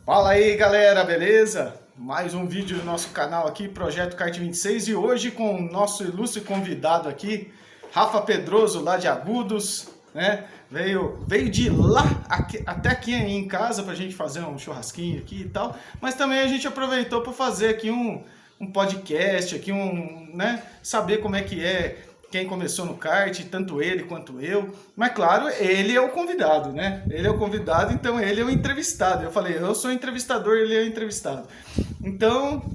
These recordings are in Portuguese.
Fala aí galera, beleza? Mais um vídeo do nosso canal aqui, Projeto Kart 26, e hoje com o nosso ilustre convidado aqui, Rafa Pedroso, lá de Agudos, né? Veio de lá até aqui em casa pra gente fazer um churrasquinho aqui e tal, mas também a gente aproveitou para fazer aqui um podcast, aqui né? Saber como é que é quem começou no kart, tanto ele quanto eu. Mas claro, ele é o convidado, né? Ele é o convidado, então ele é o entrevistado. Eu falei, eu sou o entrevistador, ele é o entrevistado. Então,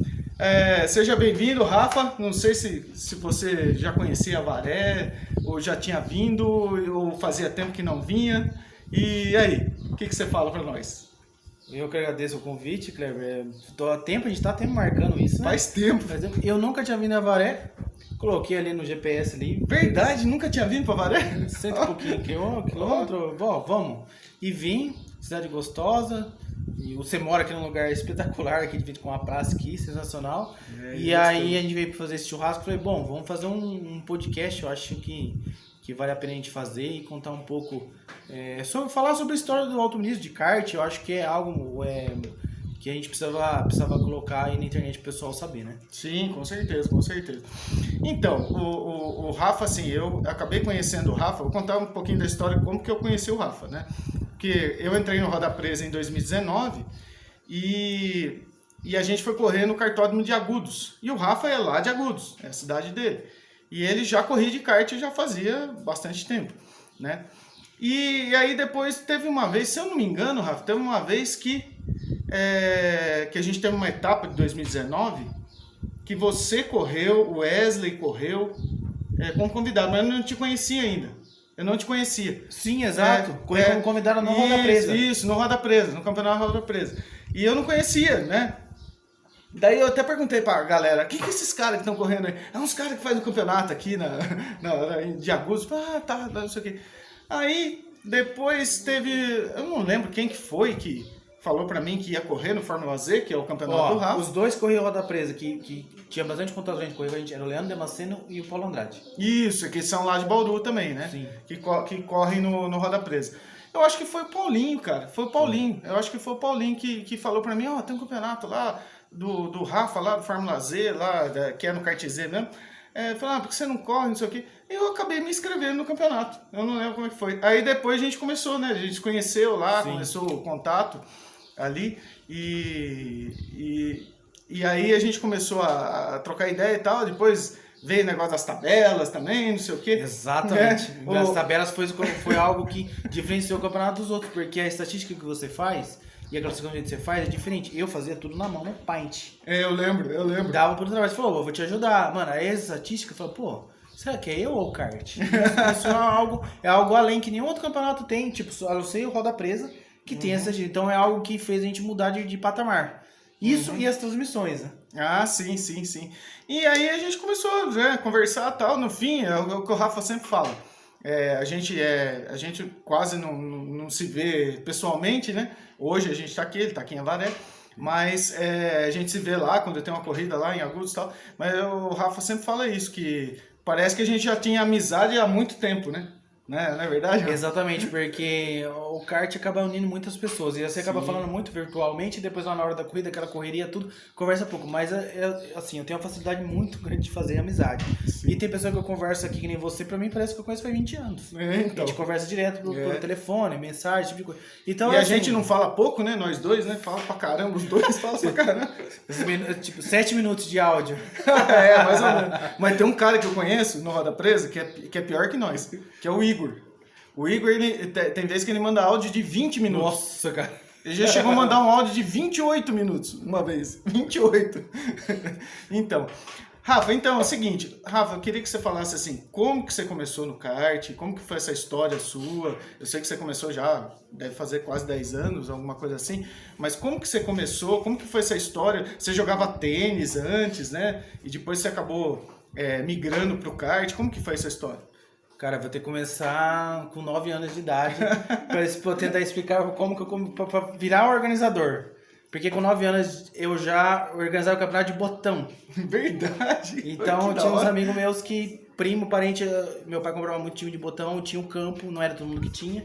seja bem-vindo, Rafa. Não sei se você já conhecia a Avaré, ou já tinha vindo, ou fazia tempo que não vinha. E aí, o que você fala para nós? Eu que agradeço o convite, Kleber. A gente tá tempo marcando isso, né? Faz tempo. Eu nunca tinha vindo a Avaré. Coloquei ali no GPS ali. Verdade, nunca tinha vindo para Avaré? Cento e pouquinho quilômetro. Bom, vamos. E vim, cidade gostosa. E você mora aqui num lugar espetacular, aqui divide com uma praça aqui, sensacional. E aí a gente veio para fazer esse churrasco. Falei, bom, vamos fazer um podcast. Eu acho que vale a pena a gente fazer e contar um pouco falar sobre a história do automobilismo de kart. Eu acho que é algo que a gente precisava colocar aí na internet pro pessoal saber, né? Sim, com certeza, com certeza. Então, o Rafa, assim, eu acabei conhecendo o Rafa, vou contar um pouquinho da história, como que eu conheci o Rafa, né? Porque eu entrei no Roda Presa em 2019 e a gente foi correr no kartódromo de Agudos. E o Rafa é lá de Agudos, é a cidade dele. E ele já corria de kart já fazia bastante tempo, né? E aí depois teve uma vez, se eu não me engano, Rafa, teve uma vez que a gente teve uma etapa de 2019 que você correu, o Wesley correu como convidado, mas eu não te conhecia ainda. Eu não te conhecia. Sim, exato. Correu como convidado no Roda Presa. Isso, no Roda Presa, no Campeonato Roda Presa. E eu não conhecia, né? Daí eu até perguntei pra galera, quem que é esses caras que estão correndo aí? É uns caras que fazem o campeonato aqui de Agudos. Tá, não sei o quê. Aí, depois teve, eu não lembro quem que foi que falou pra mim que ia correr no Fórmula Z, que é o campeonato do Rafa. Os dois corriam Roda Presa, que tinha bastante contato a gente correr, era o Leandro Damasceno e o Paulo Andrade. Isso, que são lá de Bauru também, né? Sim. Que correm no Roda Presa. Eu acho que foi o Paulinho, cara, foi o Paulinho. Eu acho que foi o Paulinho que falou pra mim, tem um campeonato lá do Rafa, lá do Fórmula Z, lá, que é no kart Z mesmo. Falei, por que você não corre, não sei o quê. E eu acabei me inscrevendo no campeonato. Eu não lembro como é que foi. Aí depois a gente começou, né? A gente se conheceu lá, sim, começou o contato ali. E aí a gente começou a trocar ideia e tal. Depois veio o negócio das tabelas também, não sei o quê. Exatamente. As tabelas foi algo que diferenciou o campeonato dos outros, porque a estatística que você faz e a classificação que você faz é diferente. Eu fazia tudo na mão, no Paint. Eu lembro. Dava pro trabalho. Você falou, eu vou te ajudar. Mano, aí a estatística falou, será que é eu ou o kart? Isso é algo além que nenhum outro campeonato tem. Tipo, a não ser o Roda Presa, que tem essa estatística. Então é algo que fez a gente mudar de patamar. Isso e as transmissões, né? Ah, sim. E aí a gente começou a conversar e tal. No fim, é o que o Rafa sempre fala. A gente quase não se vê pessoalmente, né? Hoje a gente tá aqui, ele tá aqui em Avaré. Mas a gente se vê lá, quando tem uma corrida lá em Agudos e tal. Mas o Rafa sempre fala isso, que parece que a gente já tinha amizade há muito tempo, né? Não é verdade? Exatamente, porque o kart acaba unindo muitas pessoas. E você acaba falando muito virtualmente, e depois lá na hora da corrida, aquela correria, tudo, conversa pouco. Mas, assim, eu tenho uma facilidade muito grande de fazer amizade. Sim. E tem pessoa que eu converso aqui, que nem você, pra mim parece que eu conheço faz 20 anos. Então. A gente conversa direto pelo telefone, mensagem, esse tipo de coisa. Então, e a gente não fala pouco, né? Nós dois, né? Fala pra caramba, os dois falam pra caramba. Tipo, 7 minutos de áudio. Mais ou menos. Mas tem um cara que eu conheço no Roda Presa que é pior que nós, que é o Igor. O Igor, ele tem vezes que ele manda áudio de 20 minutos. Nossa, cara. Ele já chegou a mandar um áudio de 28 minutos uma vez. 28. Então, Rafa, é o seguinte. Rafa, eu queria que você falasse assim, como que você começou no kart? Como que foi essa história sua? Eu sei que você começou já, deve fazer quase 10 anos, alguma coisa assim. Mas como que você começou? Como que foi essa história? Você jogava tênis antes, né? E depois você acabou migrando pro kart. Como que foi essa história? Cara, vou ter que começar com 9 anos de idade para tentar explicar como que eu para virar organizador. Porque com 9 anos eu já organizava o campeonato de botão. Verdade. Então tinha uns amigos meus que primo, parente, meu pai comprava muito time de botão, tinha um campo, não era todo mundo que tinha.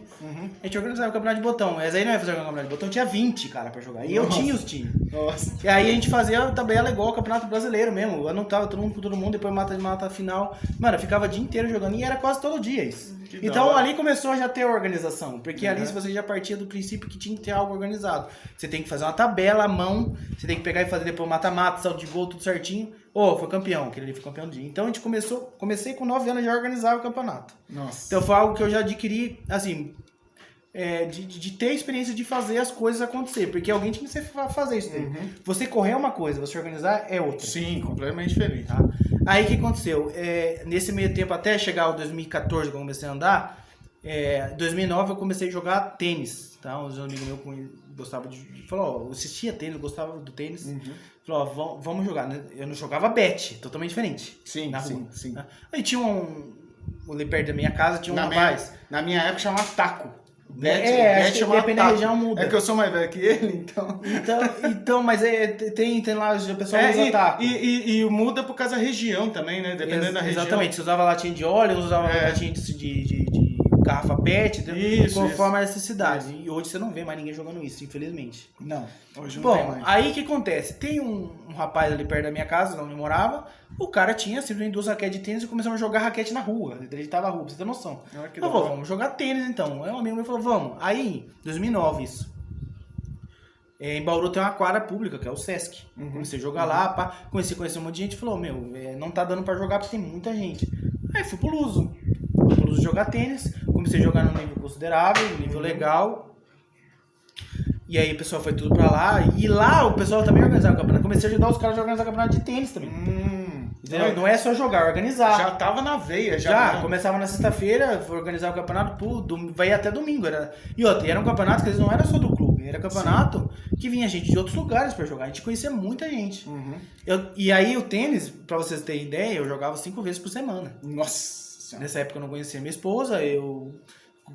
A gente organizava o campeonato de botão, mas aí não ia fazer o campeonato de botão, tinha 20 cara pra jogar. E eu tinha os times. Nossa. E aí a gente fazia a tabela igual o campeonato brasileiro mesmo. Eu anotava todo mundo com todo mundo, depois mata final. Mano, eu ficava o dia inteiro jogando e era quase todo dia isso. Que Então da hora. ali começou a já ter organização. Porque ali você já partia do princípio que tinha que ter algo organizado. Você tem que fazer uma tabela à mão, você tem que pegar e fazer depois mata-mata, salto de gol, tudo certinho. Foi campeão, aquele ali foi campeão do dia. Então a gente comecei com 9 anos já a organizar o campeonato. Nossa. Então foi algo que eu já adquiri, assim, de ter a experiência de fazer as coisas acontecer. Porque alguém tinha que fazer isso daí. Você correr é uma coisa, você organizar é outra. Sim, completamente diferente. Tá? Aí o que aconteceu? Nesse meio tempo, até chegar o 2014, que eu comecei a andar, em 2009 eu comecei a jogar tênis. Tá? Um amigos meus gostavam falou, eu assistia tênis, gostava do tênis. Falou, vamos jogar. Eu não jogava bet, totalmente diferente. Sim, na rua, sim. tá? Aí tinha ali perto da minha casa, tinha um rapaz. Na minha época chamava taco. Acho que depende da região muda. É que eu sou mais velho que ele, então... Então mas tem lá, o pessoal usa taco. E muda por causa da região também, né? Dependendo da região. Exatamente, você usava latinha de óleo, usava latinha de garrafa pet, conforme a necessidade. E hoje você não vê mais ninguém jogando isso, infelizmente. Não, hoje não tem mais. Aí o que acontece? Tem um rapaz ali perto da minha casa, onde eu morava, o cara tinha simplesmente 2 raquetes de tênis e começamos a jogar raquete na rua. Ele tava na rua, pra você ter noção. Eu falei, vamos jogar tênis então. Aí um amigo meu falou, vamos. Aí, 2009 isso. Em Bauru tem uma quadra pública, que é o Sesc. Comecei a jogar lá, conheci um monte de gente, falou, não tá dando pra jogar porque tem muita gente. Aí fui pro Luso. Jogar tênis, comecei a jogar num nível considerável, nível legal. E aí o pessoal foi tudo pra lá. E lá o pessoal também organizava o campeonato. Comecei a ajudar os caras a organizar o campeonato de tênis também. Entendeu? Não é só jogar, é organizar. Já tava na veia, já. Começava na sexta-feira, organizar o campeonato, vai até domingo. E era um campeonato que não era só do clube, era campeonato que vinha gente de outros lugares pra jogar. A gente conhecia muita gente. E aí o tênis, pra vocês terem ideia, eu jogava 5 vezes por semana. Nossa. Nessa época eu não conhecia minha esposa, eu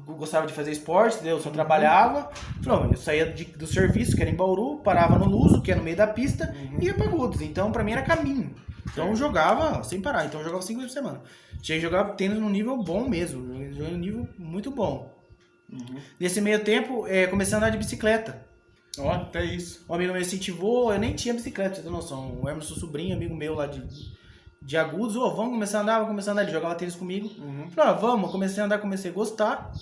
gostava de fazer esporte, eu só trabalhava. Eu saía do serviço, que era em Bauru, parava no Luso, que é no meio da pista, e ia pra Gudos. Então pra mim era caminho. Então eu jogava sem parar, então eu jogava 5 vezes por semana. Tinha que jogar tênis num nível bom mesmo, joguei num nível muito bom. Nesse meio tempo, comecei a andar de bicicleta. Até isso. Um amigo meu incentivou, eu nem tinha bicicleta, pra você ter noção. O Emerson Sobrinho, amigo meu lá de Agudos, vamos começar a andar, ele jogava tênis comigo. Falei, vamos, comecei a andar, comecei a gostar.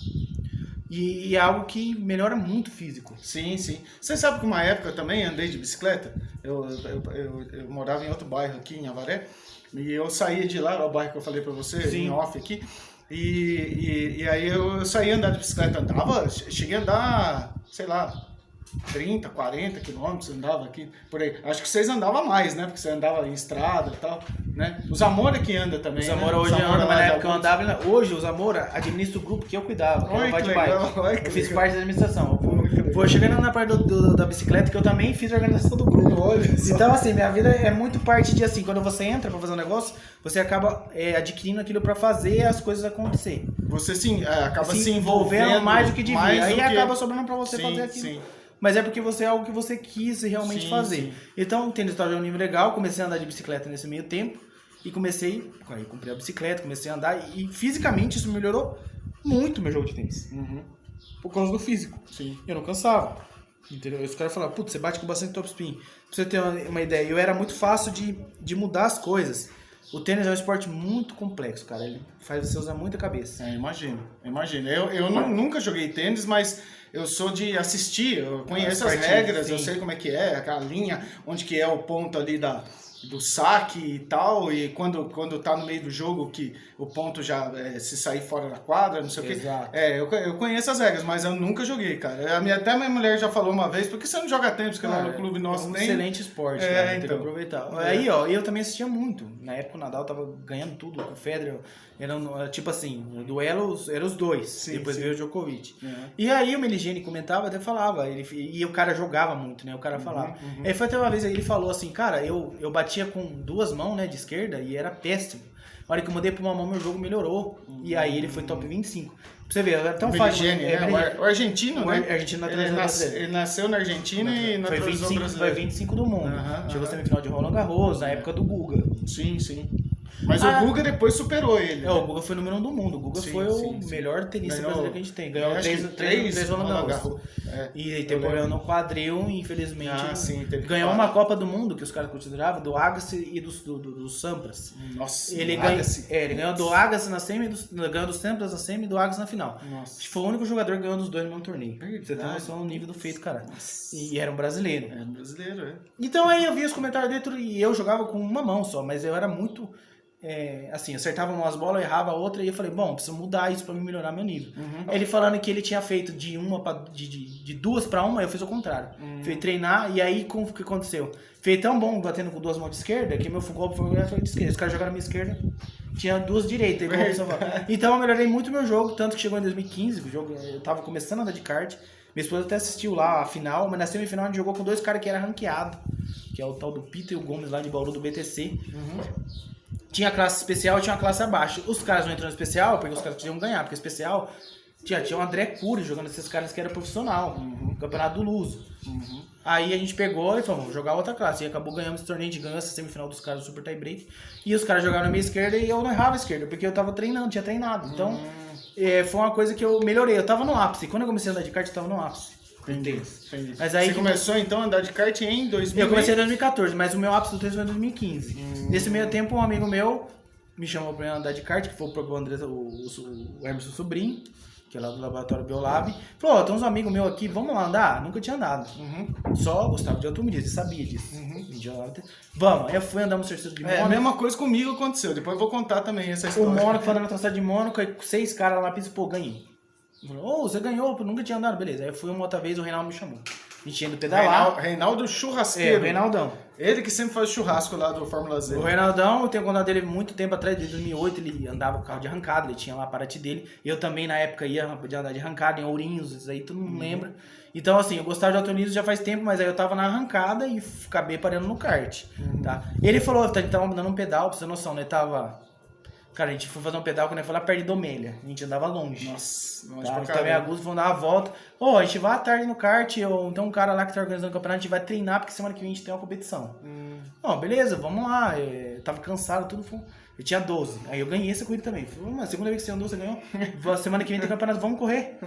E é algo que melhora muito o físico. Sim. Você sabe que uma época eu também andei de bicicleta? Eu morava em outro bairro aqui, em Avaré, e eu saía de lá, o bairro que eu falei pra você, em off aqui, e aí eu saía andar de bicicleta, cheguei a andar, sei lá, 30, 40 quilômetros, andava aqui, por aí. Acho que vocês andavam mais, né? Porque você andava em estrada e tal, né? O Zamora que anda também, O Zamora hoje anda, mas na época eu andava... Hoje o Zamora administra o grupo que eu cuidava, que é o Bike Bike. Eu fiz parte da administração. Vou chegando na parte da bicicleta, que eu também fiz a organização do grupo. Então, assim, minha vida é muito parte de, assim, quando você entra pra fazer um negócio, você acaba adquirindo aquilo pra fazer as coisas acontecer. Você acaba se envolvendo mais do que devia. Aí acaba sobrando pra você fazer aquilo. Sim. Mas é porque você é algo que você quis realmente fazer. Então, o tênis estava em um nível legal, comecei a andar de bicicleta nesse meio tempo. E aí comprei a bicicleta, comecei a andar. E fisicamente isso melhorou muito meu jogo de tênis. Por causa do físico. Sim. Eu não cansava. Entendeu? Os caras falavam, putz, você bate com bastante topspin. Pra você ter uma ideia, eu era muito fácil de mudar as coisas. O tênis é um esporte muito complexo, cara. Ele faz você usar muita cabeça. Imagino. Eu nunca joguei tênis, mas eu sou de assistir, eu conheço as regras, eu sei como é que é, aquela linha, onde que é o ponto ali do saque e tal, e quando tá no meio do jogo, que o ponto já se sair fora da quadra, não sei o que. Eu conheço as regras, mas eu nunca joguei, cara. Até minha mulher já falou uma vez, por que você não joga tênis? Porque lá no clube nosso tem. Excelente esporte, cara, tem que aproveitar. Aí, eu também assistia muito. Na época o Nadal tava ganhando tudo, com o Federer, tipo assim, o duelo eram os dois, depois veio o Djokovic. E aí o Meligeni comentava, até falava, e o cara jogava muito, né, o cara falava. Aí foi até uma vez, ele falou assim, cara, eu batia com 2 mãos, né, de esquerda, e era péssimo. A hora que eu mudei pra uma mão, meu jogo melhorou. E aí ele foi top 25. Pra você ver, era tão fácil. O argentino, né? O argentino ele nasceu na Argentina e naturalizou brasileiro. Foi 25 do mundo. Chegou semifinal de Roland Garros, na época do Guga. Sim. Mas o Guga depois superou ele. O Guga foi o número 1 do mundo. O Guga foi o melhor tenista brasileiro que a gente tem. Ganhou três Roland Garros. E temporada no quadril, infelizmente. Ganhou uma Copa do Mundo, que os caras consideravam, do Agassi e do Sampras. Nossa, ele ganhou do Agassi na semi, ganhou do Sampras na semi e do Agassi na final. Nossa. Foi o único jogador que ganhou dos dois no mesmo torneio. Você tem noção do nível do feito, cara. E era um brasileiro. Então aí eu vi os comentários dentro e eu jogava com uma mão só, mas eu era muito... assim, acertava umas bolas, errava outra, e eu falei, bom, preciso mudar isso pra me melhorar meu nível. Ele falando que ele tinha feito de 2 pra 1, eu fiz o contrário. Fui treinar, e aí o que aconteceu? Fui tão bom batendo com 2 mãos de esquerda, que meu golpe foi de esquerda. Os caras jogaram na minha esquerda, tinha 2 direitas. Então eu melhorei muito meu jogo, tanto que chegou em 2015, eu tava começando a andar de kart. Minha esposa até assistiu lá a final, mas na semifinal a gente jogou com 2 caras que eram ranqueados, que é o tal do Peter e o Gomes lá de Bauru do BTC. Tinha classe especial e tinha uma classe abaixo. Os caras não entraram no especial porque os caras queriam ganhar, porque especial tinha o André Cury jogando esses caras que era profissional, campeonato do Luso. Aí a gente pegou e falou, vamos jogar outra classe. E acabou ganhando esse torneio, a gente ganhou essa semifinal dos caras do Super Tie Break. E os caras jogaram na minha esquerda e eu não errava a esquerda, porque eu tava treinando, tinha treinado. Então foi uma coisa que eu melhorei. Eu tava no ápice. Quando eu comecei a andar de kart, eu tava no ápice. Entendi. Mas aí, você começou então a andar de kart em 2000? Eu comecei em 2014, mas o meu ápice do tênis foi em 2015. Nesse meio tempo, um amigo meu me chamou pra andar de kart, que foi o André, o Emerson Sobrinho, que é lá do Laboratório Biolab. Falou, tem uns amigos meus aqui, vamos lá andar? Nunca tinha andado. Só gostava de automobilismo, sabia disso. Vamos, aí eu fui andar no circuito de Mônaco. A mesma coisa comigo aconteceu, depois eu vou contar também essa história. O Mônaco, foi andando na traçada de Mônaco, aí 6 caras lá na pista, pô, ganhei. Falou, você ganhou, nunca tinha andado, beleza. Aí eu fui uma outra vez, o Reinaldo me chamou. A gente indo pedalar. Reinaldo Churrasqueiro. O Reinaldão. Ele que sempre faz churrasco lá do Fórmula Z. O Reinaldão, eu tenho contato dele muito tempo atrás, desde 2008, ele andava com carro de arrancada, ele tinha lá a Paraty dele. Eu também, na época, ia de andar de arrancada em Ourinhos, isso aí tu não lembra. Então, assim, eu gostava de automobilismo já faz tempo, mas aí eu tava na arrancada e acabei parando no kart, tá? Ele falou, a gente tava dando um pedal, pra você ter noção, né? Cara, a gente foi fazer um pedal quando ele foi lá perto de Domélia. A gente andava longe. Nossa, longe tá? pra Então, meio agosto, vamos dar uma volta. A gente vai à tarde no kart, ou então um cara lá que tá organizando o campeonato, a gente vai treinar, porque semana que vem a gente tem uma competição. Beleza, vamos lá. Eu tava cansado, tudo. Eu tinha 12. Aí eu ganhei essa corrida também. Falei, segunda vez que você andou, você ganhou. Semana que vem tem campeonato, vamos correr.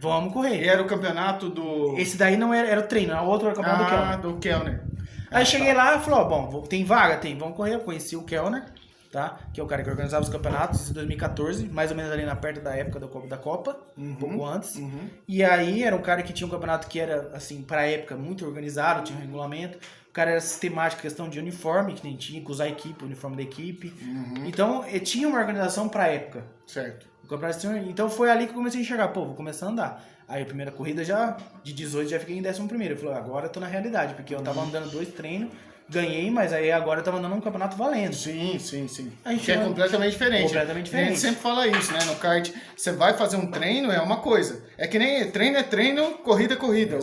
Vamos correr. E era o campeonato do... Esse daí não era o treino, o outro era o campeonato do Kellner. Aí cheguei lá e falou, tem vaga? Tem, vamos correr. Eu conheci o Kellner. Tá? Que é o cara que organizava os campeonatos em 2014, mais ou menos ali na perto da época da Copa, um pouco antes. E aí era um cara que tinha um campeonato que era, assim, pra época, muito organizado, tinha um regulamento. O cara era sistemático, questão de uniforme, que nem tinha que usar a equipe, o uniforme da equipe. Então, tinha uma organização pra época. Certo. Então foi ali que eu comecei a enxergar, vou começar a andar. Aí a primeira corrida de 18 já fiquei em 11º. Eu falei, agora eu tô na realidade, porque eu tava andando 2 treinos, ganhei, mas aí agora eu tava andando um campeonato valendo. Sim. Que é completamente diferente. A gente sempre fala isso, né? No kart, você vai fazer um treino, é uma coisa. É que nem treino é treino, corrida é corrida.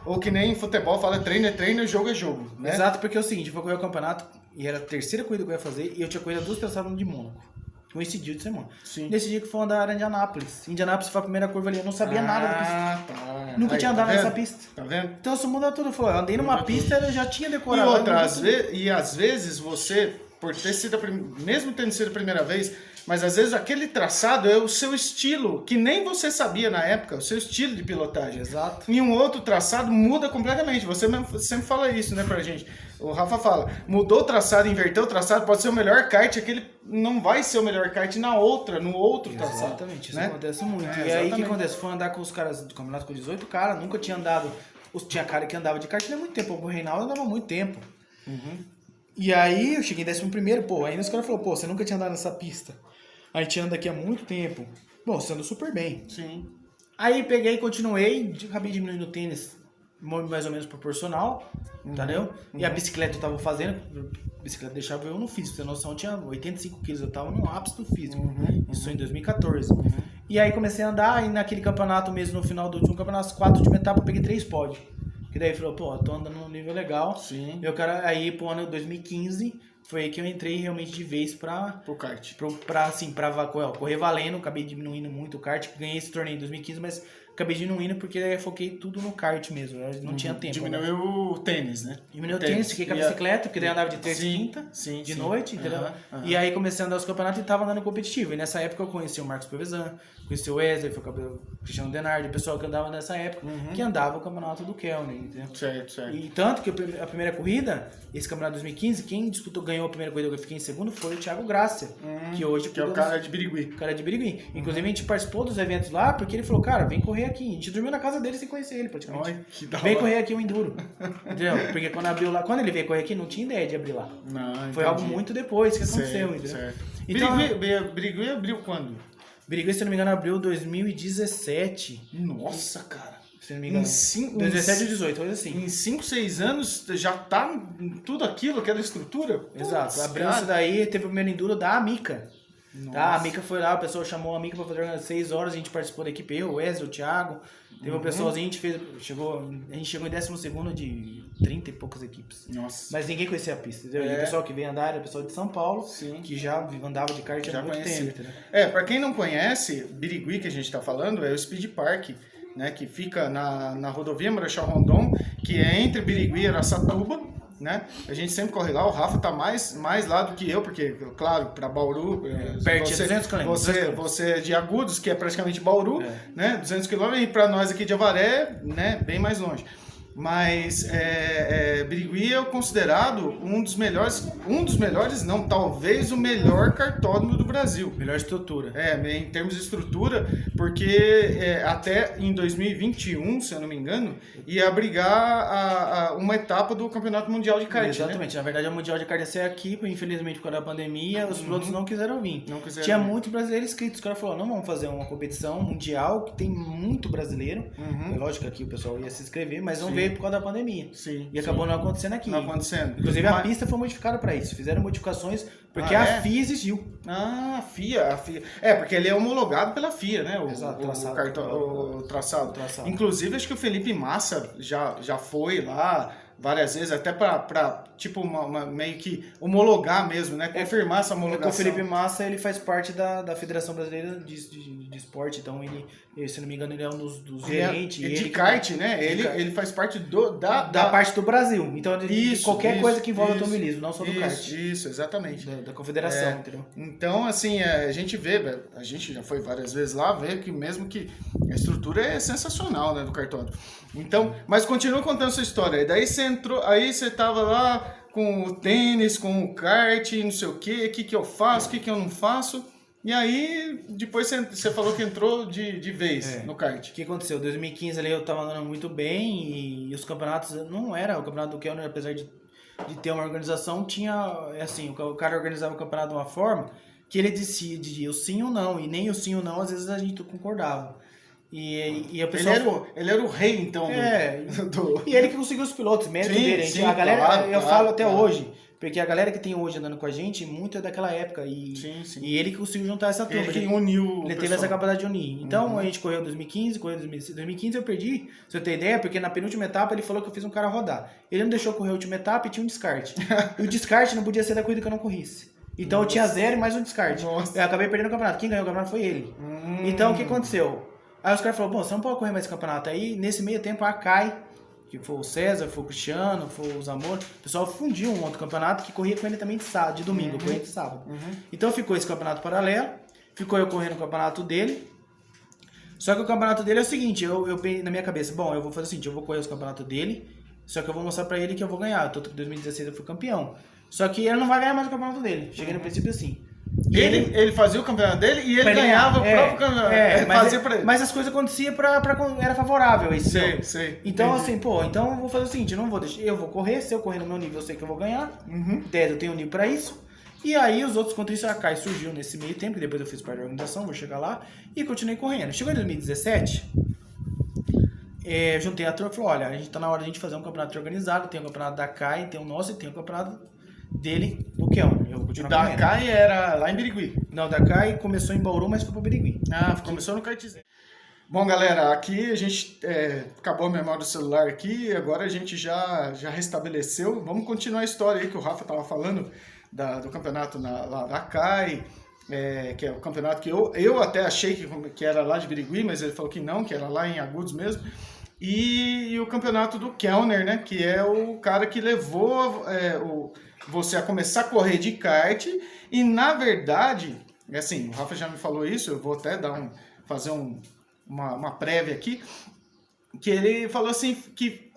Ou que nem futebol fala treino é treino, jogo é jogo. Né? Exato, porque é o seguinte, eu fui correr o campeonato, e era a 3ª corrida que eu ia fazer, e eu tinha corrido 2 traçadas de Mônaco. Coincidiu de semana. Nesse dia que foi andar em Indianápolis. Indianápolis foi a primeira curva ali, eu não sabia nada da pista. Nunca tinha andado nessa pista. Tá vendo? Então isso muda tudo. Eu andei numa pista, eu já tinha decorado. Às vezes você, por ter sido mesmo tendo sido a primeira vez, mas às vezes aquele traçado é o seu estilo, que nem você sabia na época, o seu estilo de pilotagem. Exato. E um outro traçado muda completamente. Você mesmo sempre fala isso, né, pra gente. O Rafa fala, mudou o traçado, inverteu o traçado, pode ser o melhor kart, aquele não vai ser o melhor kart no outro traçado. Exatamente, isso acontece muito. E aí o que acontece? Foi andar com os caras do campeonato com 18 caras, nunca tinha andado. Tinha cara que andava de kart há muito tempo, o Reinaldo andava há muito tempo. E aí eu cheguei em 11º, aí os caras falaram, você nunca tinha andado nessa pista. A gente anda aqui há muito tempo. Bom, você anda super bem. Sim. Aí peguei e continuei, acabei diminuindo o tênis mais ou menos proporcional, entendeu? E a bicicleta eu tava fazendo, a bicicleta deixava eu no físico, você tem noção, eu tinha 85 quilos, eu tava no ápice do físico, isso em 2014. E aí comecei a andar, e naquele campeonato mesmo, no final do último campeonato, as 4 últimas etapas, eu peguei 3 pódios. Que daí falou, tô andando num nível legal. Sim. Meu cara, aí pro ano 2015, foi aí que eu entrei realmente de vez Pro kart. pra correr valendo. Acabei diminuindo muito o kart. Ganhei esse torneio em 2015, mas acabei diminuindo porque eu foquei tudo no kart mesmo. Eu não tinha tempo. Diminuiu o tênis, né? Diminuiu o tênis, fiquei com a bicicleta, porque daí eu andava de terça e quinta, de noite, entendeu? E aí comecei a andar os campeonatos e tava andando competitivo. E nessa época eu conheci o Marcos Provezan, conheci o Wesley, foi o Cristiano Denardi, o pessoal que andava nessa época, que andava o campeonato do Kelner, entendeu? Certo. E tanto que a primeira corrida, esse campeonato de 2015, quem ganhou a primeira corrida que eu fiquei em segundo foi o Thiago Gracia, que hoje... Que é o cara de Birigui. O cara de Birigui. Inclusive a gente participou dos eventos lá, porque ele falou, cara, vem correr aqui. A gente dormiu na casa dele sem conhecer ele, praticamente. Ai, que da Vem hora. correr aqui o Enduro. Entendeu? Porque quando abriu lá, quando ele veio correr aqui, não tinha ideia de abrir lá. Não, Foi algo muito depois que aconteceu, entendeu? Certo. Então, Birigui abriu quando? Birigui, se eu não me engano, abriu 2017. Nossa, cara. Se eu não me engano. 2017 ou 2018, coisa assim. Em 5, 6 anos já tá em tudo aquilo, aquela estrutura? Exato. Putz, Abriu cara. isso daí, teve o primeiro Enduro da Amica. Nossa. Tá, a Mica foi lá, o pessoal chamou a Mica pra fazer 6 horas, a gente participou da equipe, eu, o Wesley, o Thiago, teve uma pessoazinha, a gente chegou em 12º de 30 e poucas equipes. Nossa. Mas ninguém conhecia a pista, entendeu? E o pessoal que veio andar era o pessoal de São Paulo, Sim. que já andava de kart há muito conhecia. tempo, entendeu? Pra quem não conhece, Birigui que a gente tá falando é o Speed Park, né, que fica na rodovia Marechal Rondon, que é entre Birigui e Araçatuba. Né? A gente sempre corre lá, o Rafa tá mais lá do que eu, porque, claro, para Bauru, Pertinho, 200 km. Você é de Agudos, que é praticamente Bauru, né? 200 km, e para nós aqui de Avaré, né? Bem mais longe. Mas Birigui é considerado um dos melhores não, talvez o melhor kartódromo do Brasil. Melhor estrutura. Em termos de estrutura, porque até em 2021, se eu não me engano, ia abrigar uma etapa do Campeonato Mundial de Kart. Exatamente, né? Na verdade o Mundial de Kart ia ser aqui, infelizmente por causa da pandemia, os pilotos não quiseram vir. Tinha muitos brasileiros inscritos, os caras falaram, não vamos fazer uma competição mundial, que tem muito brasileiro. É lógico que aqui o pessoal ia se inscrever, mas não veio por causa da pandemia. E acabou não acontecendo aqui. Não acontecendo. Inclusive a pista foi modificada para isso. Fizeram modificações porque a FIA exigiu. A FIA. Porque ele é homologado pela FIA, né? O traçado. Inclusive, acho que o Felipe Massa já foi lá várias vezes, até para tipo, meio que homologar mesmo, né? Confirmar essa homologação. O Felipe Massa, ele faz parte da Federação Brasileira de Esporte, então ele, se não me engano, ele é um dos gerentes. De kart, né? Ele faz parte da parte do Brasil. Então, de qualquer coisa que envolve automobilismo, não só do kart. Isso, exatamente. Da confederação, entendeu? Então, assim, a gente vê, a gente já foi várias vezes lá, vê que mesmo que a estrutura é sensacional, né, do cartódromo. Então, mas continua contando sua história. E daí você entrou, aí você tava lá com o tênis, com o kart, não sei o que eu faço, o que eu não faço. E aí, depois você falou que entrou de vez no kart. O que aconteceu? Em 2015 ali eu tava andando muito bem e os campeonatos, não era o campeonato do Kelner, apesar de ter uma organização, tinha, assim, o cara organizava o campeonato de uma forma que ele decidia o sim ou não, e nem o sim ou não, às vezes a gente concordava. E a pessoa... Ele era o rei, então. E ele que conseguiu os pilotos, mérito dele. A galera, falo até hoje, porque a galera que tem hoje andando com a gente, muito é daquela época. E ele que conseguiu juntar essa turma. Ele que uniu. Ele teve essa capacidade de unir. Então a gente correu em 2015, correu em 2016. 2015 eu perdi, se eu ter ideia, porque na penúltima etapa ele falou que eu fiz um cara rodar. Ele não deixou correr a última etapa e tinha um descarte. E o descarte não podia ser da corrida que eu não corrisse. Então eu tinha 0 e mais um descarte. Eu acabei perdendo o campeonato. Quem ganhou o campeonato foi ele. Então o que aconteceu? Aí os caras falaram, bom, você não pode correr mais esse campeonato. Aí, nesse meio tempo, a CAI, que foi o César, foi o Cristiano, foi o Zamor, o pessoal fundiu um outro campeonato que corria com ele também de domingo, corria de sábado. Então ficou esse campeonato paralelo, ficou eu correndo o campeonato dele. Só que o campeonato dele é o seguinte, eu na minha cabeça, bom, eu vou fazer o seguinte, eu vou correr os campeonatos dele, só que eu vou mostrar pra ele que eu vou ganhar. Tanto que em 2016 eu fui campeão. Só que ele não vai ganhar mais o campeonato dele. Cheguei no princípio assim. Ele fazia o campeonato dele e ele ganhava o próprio campeonato. Mas as coisas aconteciam era favorável a isso. Sei. Então, assim, então eu vou fazer o seguinte, eu não vou deixar, eu vou correr, se eu correr no meu nível, eu sei que eu vou ganhar. Eu tenho um nível pra isso. E aí os outros, contra isso, a CAI surgiu nesse meio tempo, que depois eu fiz parte da organização, vou chegar lá, e continuei correndo. Chegou em 2017, juntei a turma e falei, olha, a gente tá na hora de a gente fazer um campeonato organizado, tem o campeonato da CAI, tem o nosso e tem o campeonato dele, do Kelner. Eu vou continuar correndo. Da CAI era lá em Birigui. Não, da CAI começou em Bauru, mas foi pra Birigui. Começou no kartzinho. Bom, galera, aqui a gente acabou a memória do celular aqui, agora a gente já restabeleceu. Vamos continuar a história aí que o Rafa tava falando do campeonato lá da CAI, que é o campeonato que eu até achei que era lá de Birigui, mas ele falou que não, que era lá em Agudos mesmo. E o campeonato do Kellner, né? Que é o cara que levou você a começar a correr de kart. E na verdade, assim, o Rafa já me falou isso, eu vou até fazer uma prévia aqui. Que ele falou assim, que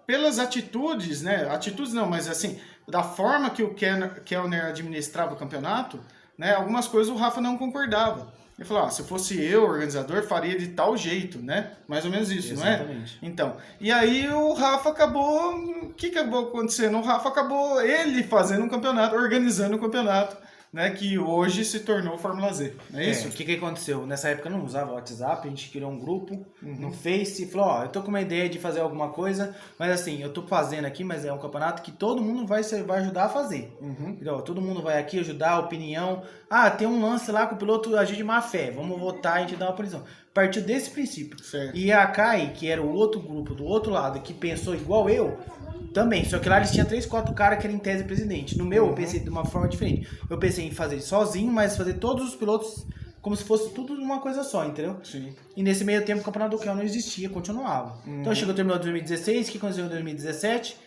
pelas atitudes, né? Atitudes não, mas assim, da forma que o Kellner administrava o campeonato, né? Algumas coisas o Rafa não concordava. Ele falou, se fosse eu, organizador, faria de tal jeito, né? Mais ou menos isso, Exatamente. Não é? Então, e aí o Rafa acabou... O que acabou acontecendo? O Rafa acabou ele fazendo um campeonato, organizando um campeonato, né? Que hoje se tornou Fórmula Z, não é isso? O que aconteceu? Nessa época eu não usava o WhatsApp, a gente criou um grupo no Face e falou, eu tô com uma ideia de fazer alguma coisa, mas assim, eu tô fazendo aqui, mas é um campeonato que todo mundo vai ajudar a fazer. Então, todo mundo vai aqui ajudar, opinião. Tem um lance lá com o piloto agir de má fé, vamos votar e a gente dá uma opinião. Partiu desse princípio. Certo. E a CAI, que era o outro grupo do outro lado, que pensou igual eu, também, só que lá eles tinham 3, 4 caras que eram em tese presidente. No meu, eu pensei de uma forma diferente. Eu pensei em fazer sozinho, mas fazer todos os pilotos como se fosse tudo uma coisa só, entendeu? Sim. E nesse meio tempo o campeonato do Kel não existia, continuava. Então terminou 2016, o que aconteceu em 2017?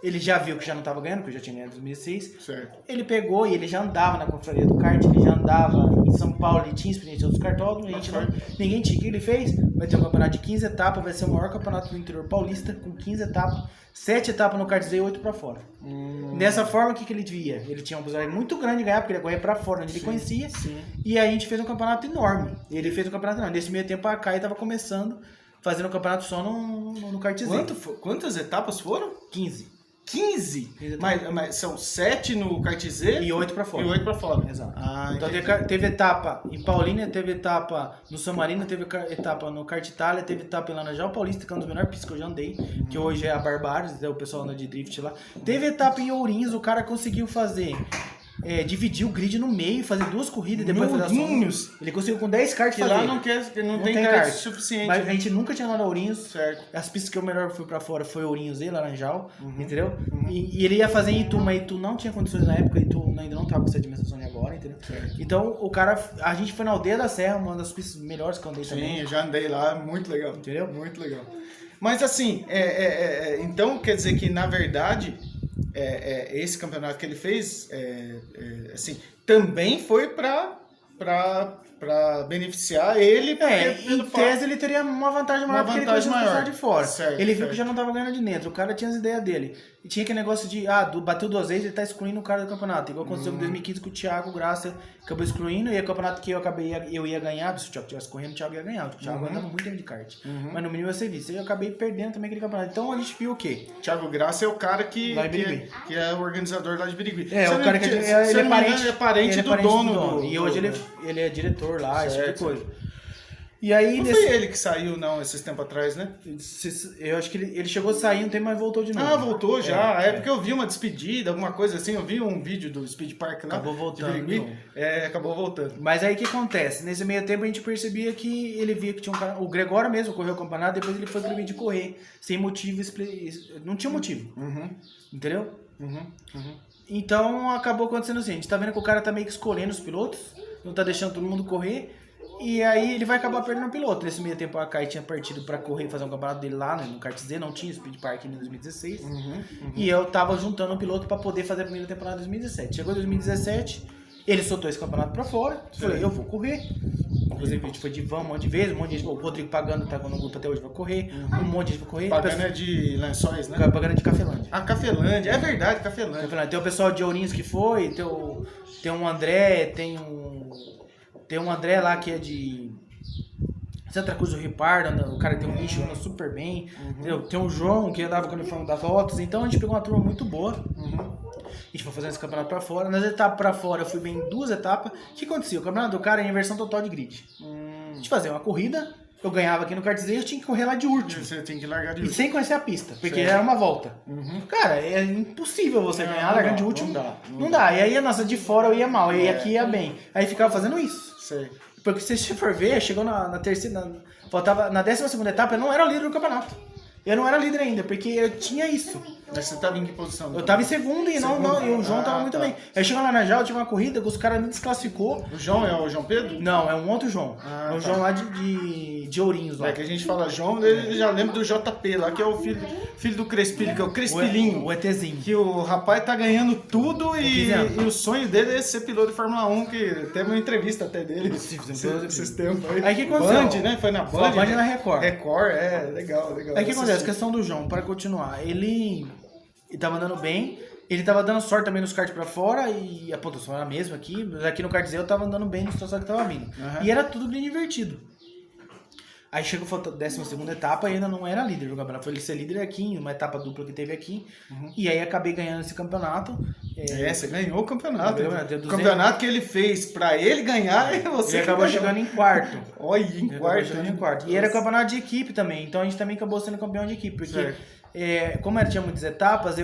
Ele já viu que já não estava ganhando, porque eu já tinha ganhado em 2006. Certo. Ele pegou e ele já andava na confraria do kart, ele já andava em São Paulo, ele tinha experiência dos cartódromos, ninguém tinha. O que ele fez? Vai ter um campeonato de 15 etapas, vai ser o maior campeonato do interior paulista, com 15 etapas, 7 etapas no kart Z e 8 para fora. Dessa forma, o que ele via? Ele tinha um possibilidade muito grande de ganhar, porque ele ia correr para fora, onde ele conhecia, e aí a gente fez um campeonato enorme. Ele fez um campeonato enorme. Nesse meio tempo, a CAI estava começando, fazendo um campeonato só no kart Z. Quantas etapas foram? 15. 15? Mas são 7 no kart Z e 8 para fora. E 8 para fora. Exato. Então teve etapa em Paulínia, teve etapa no San Marino, teve etapa no Kart Itália, teve etapa em Laranjal Paulista, que é um dos melhores pistas que eu já andei, que hoje é a Barbares, o pessoal anda de drift lá. Teve etapa em Ourinhos, o cara conseguiu fazer... dividir o grid no meio, fazer 2 corridas e depois fazer a Ele conseguiu com 10 karts fazer. Lá não tem kart suficiente. Mas a gente nunca tinha andado a Ourinhos. Certo. As pistas que eu melhor fui pra fora foi Ourinhos e Laranjal, entendeu? E ele ia fazer em Itu, mas Itu não tinha condições na época, Itu ainda não tava com essa dimensão de agora, entendeu? Certo. Então a gente foi na Aldeia da Serra, uma das pistas melhores que eu andei também. Sim, eu já andei lá, muito legal. Entendeu? Muito legal. Mas assim, então quer dizer que na verdade... esse campeonato que ele fez assim, também foi para beneficiar ele. Em tese ele teria uma vantagem maior porque ele conseguiu de fora. Certo, ele viu que já não estava ganhando de dentro. O cara tinha as ideias dele. E tinha aquele negócio de, bateu 2 vezes, ele tá excluindo o cara do campeonato. Igual aconteceu em 2015 com o Thiago Graça, acabou excluindo, e o campeonato que eu ia ganhar, se o Thiago estivesse correndo, o Thiago ia ganhar. Porque o Thiago andava muito tempo de kart. Mas no mínimo eu sei disso. E eu acabei perdendo também aquele campeonato. Então a gente viu o quê? Thiago Graça é o cara que é o organizador lá de Birigui. O cara que ele é parente do dono. E hoje ele é diretor lá, esse tipo de coisa. E aí, não foi ele que saiu, não, esses tempos atrás, né? Eu acho que ele chegou a sair um tempo, mas voltou de novo. Voltou já. Porque eu vi uma despedida, alguma coisa assim. Eu vi um vídeo do Speed Park lá. Acabou voltando. Acabou voltando. Mas aí o que acontece? Nesse meio tempo a gente percebia que ele via que tinha um cara... O Gregório mesmo correu o campeonato, depois ele foi proibido de correr. Sem motivo. Não tinha motivo. Entendeu? Então acabou acontecendo assim. A gente tá vendo que o cara tá meio que escolhendo os pilotos. Não tá deixando todo mundo correr. E aí ele vai acabar perdendo o piloto. Nesse meio tempo a CAI tinha partido pra correr e fazer um campeonato dele lá no Kart Z, não tinha Speed Park em 2016. E eu tava juntando um piloto pra poder fazer a primeira temporada em 2017. Chegou em 2017, ele soltou esse campeonato pra fora. Falei, eu vou correr. Inclusive a gente foi de van um monte de vezes, o Rodrigo Pagano tá no grupo até hoje, vai correr. Um monte de gente vai correr. Pagano é de Lençóis, né? Pagano é de Cafelândia. Cafelândia, é verdade, Cafelândia. Tem o pessoal de Ourinhos que foi, tem um André, tem um André lá que é de Santa Cruz do Rio Pardo, o cara tem um nicho, anda super bem. Tem o João, que andava com o uniforme da Voltas. Então a gente pegou uma turma muito boa. A gente foi fazendo esse campeonato pra fora. Nas etapas pra fora eu fui bem em 2 etapas. O que aconteceu? O campeonato do cara é inversão total de grid. A gente fazia uma corrida, eu ganhava aqui no kart Z, eu tinha que correr lá de último. Você tem que largar de último. último. E sem conhecer a pista, porque era uma volta. Cara, é impossível você ganhar largando de último. Não dá. E aí a nossa de fora eu ia mal, e aqui ia bem. Aí ficava fazendo isso. Porque se você for ver, chegou na terceira, faltava na 12ª etapa, eu não era o líder do campeonato. Eu não era líder ainda, porque eu tinha isso. Mas você tava em que posição? Eu tava em segundo e e o João tava muito tá. bem. Aí chegou lá na Jal, tinha uma corrida que os caras me desclassificou. O João é o João Pedro? Não, é um outro João. É um tá. João lá de Ourinhos lá. É que a gente fala João, ele já lembra do JP lá, que é o filho do Crespilho, que é o Crespilinho. O ETzinho. Que o rapaz tá ganhando tudo e o sonho dele é ser piloto de Fórmula 1, que teve uma entrevista até dele esses tempos aí. Aí o que aconteceu? Band, né? Foi na Band. Foi a Band na Record. Record, legal. Aí o que acontece? Questão do João, para continuar. Ele tava andando bem, ele tava dando sorte também nos karts pra fora e a pontuação era a mesma aqui, mas aqui no kart eu tava andando bem no situação que tava vindo. E era tudo bem divertido. Aí chegou a 12ª etapa e ainda não era líder do campeonato. Foi ele ser líder aqui, uma etapa dupla que teve aqui. E aí acabei ganhando esse campeonato. Você ganhou o campeonato. O campeonato que ele fez pra ele ganhar e você ele acabou chegando em quarto. Olha, em quarto. E era campeonato de equipe também. Então a gente também acabou sendo campeão de equipe. Porque como tinha muitas etapas,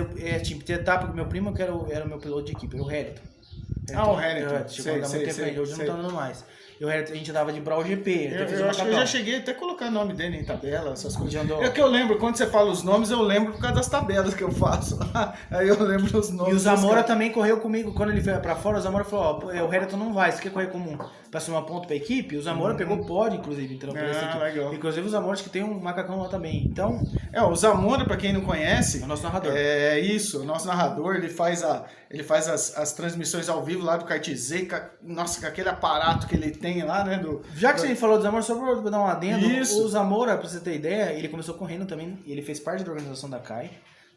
tinha etapa com meu primo, que era o meu piloto de equipe, era o Hamilton. O Hamilton. Chegou a dar muito tempo ainda, hoje não tá dando mais. A gente andava de Brawl GP. Eu acho que eu já cheguei até a colocar o nome dele em tabela, essas coisas. É que eu lembro, quando você fala os nomes, eu lembro por causa das tabelas que eu faço. Aí eu lembro os nomes. E o Zamora também correu comigo. Quando ele veio pra fora, o Zamora falou, o Hamilton não vai, você quer correr como pra somar ponto pra equipe? O Zamora pegou pódio, inclusive, então, legal. Inclusive o Zamora que tem um macacão lá também. Então. O Zamora, pra quem não conhece, é o nosso narrador. É isso, o nosso narrador, ele faz as transmissões ao vivo lá do Kart Z, com aquele aparato que ele tem lá, né? Já que você falou do Zamora, só pra dar um adendo, Isso. O Zamora, pra você ter ideia, ele começou correndo também, ele fez parte da organização da CAI,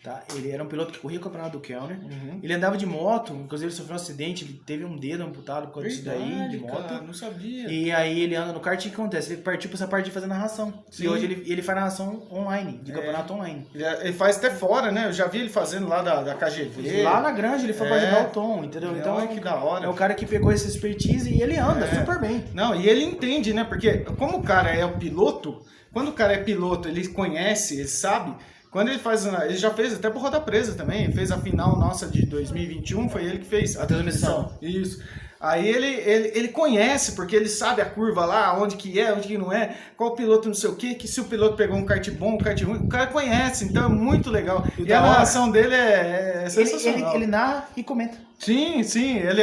tá? Ele era um piloto que corria o campeonato do Kellner, ele andava de moto, inclusive ele sofreu um acidente, ele teve um dedo amputado por causa disso daí, de moto. Cara, não sabia. E aí ele anda no kart e o que acontece? Ele partiu pra essa parte de fazer narração. Sim. E hoje ele faz narração online, de campeonato online. Ele faz até fora, né? Eu já vi ele fazendo lá da KGV. Lá na granja ele foi pra ajudar o Tom, entendeu? Então que da hora. É o cara que pegou essa expertise e ele anda super bem. Não, e ele entende, né? Porque como o cara é o piloto, quando o cara é piloto, ele conhece, ele sabe. Quando ele faz, ele já fez até por Roda Presa também, fez a final nossa de 2021, foi ele que fez a transmissão. Isso. Aí ele conhece, porque ele sabe a curva lá, onde que é, onde que não é, qual piloto não sei o que se o piloto pegou um kart bom, um kart ruim, o cara conhece, então é muito legal. E a narração dele é sensacional. Ele narra e comenta. Sim, ele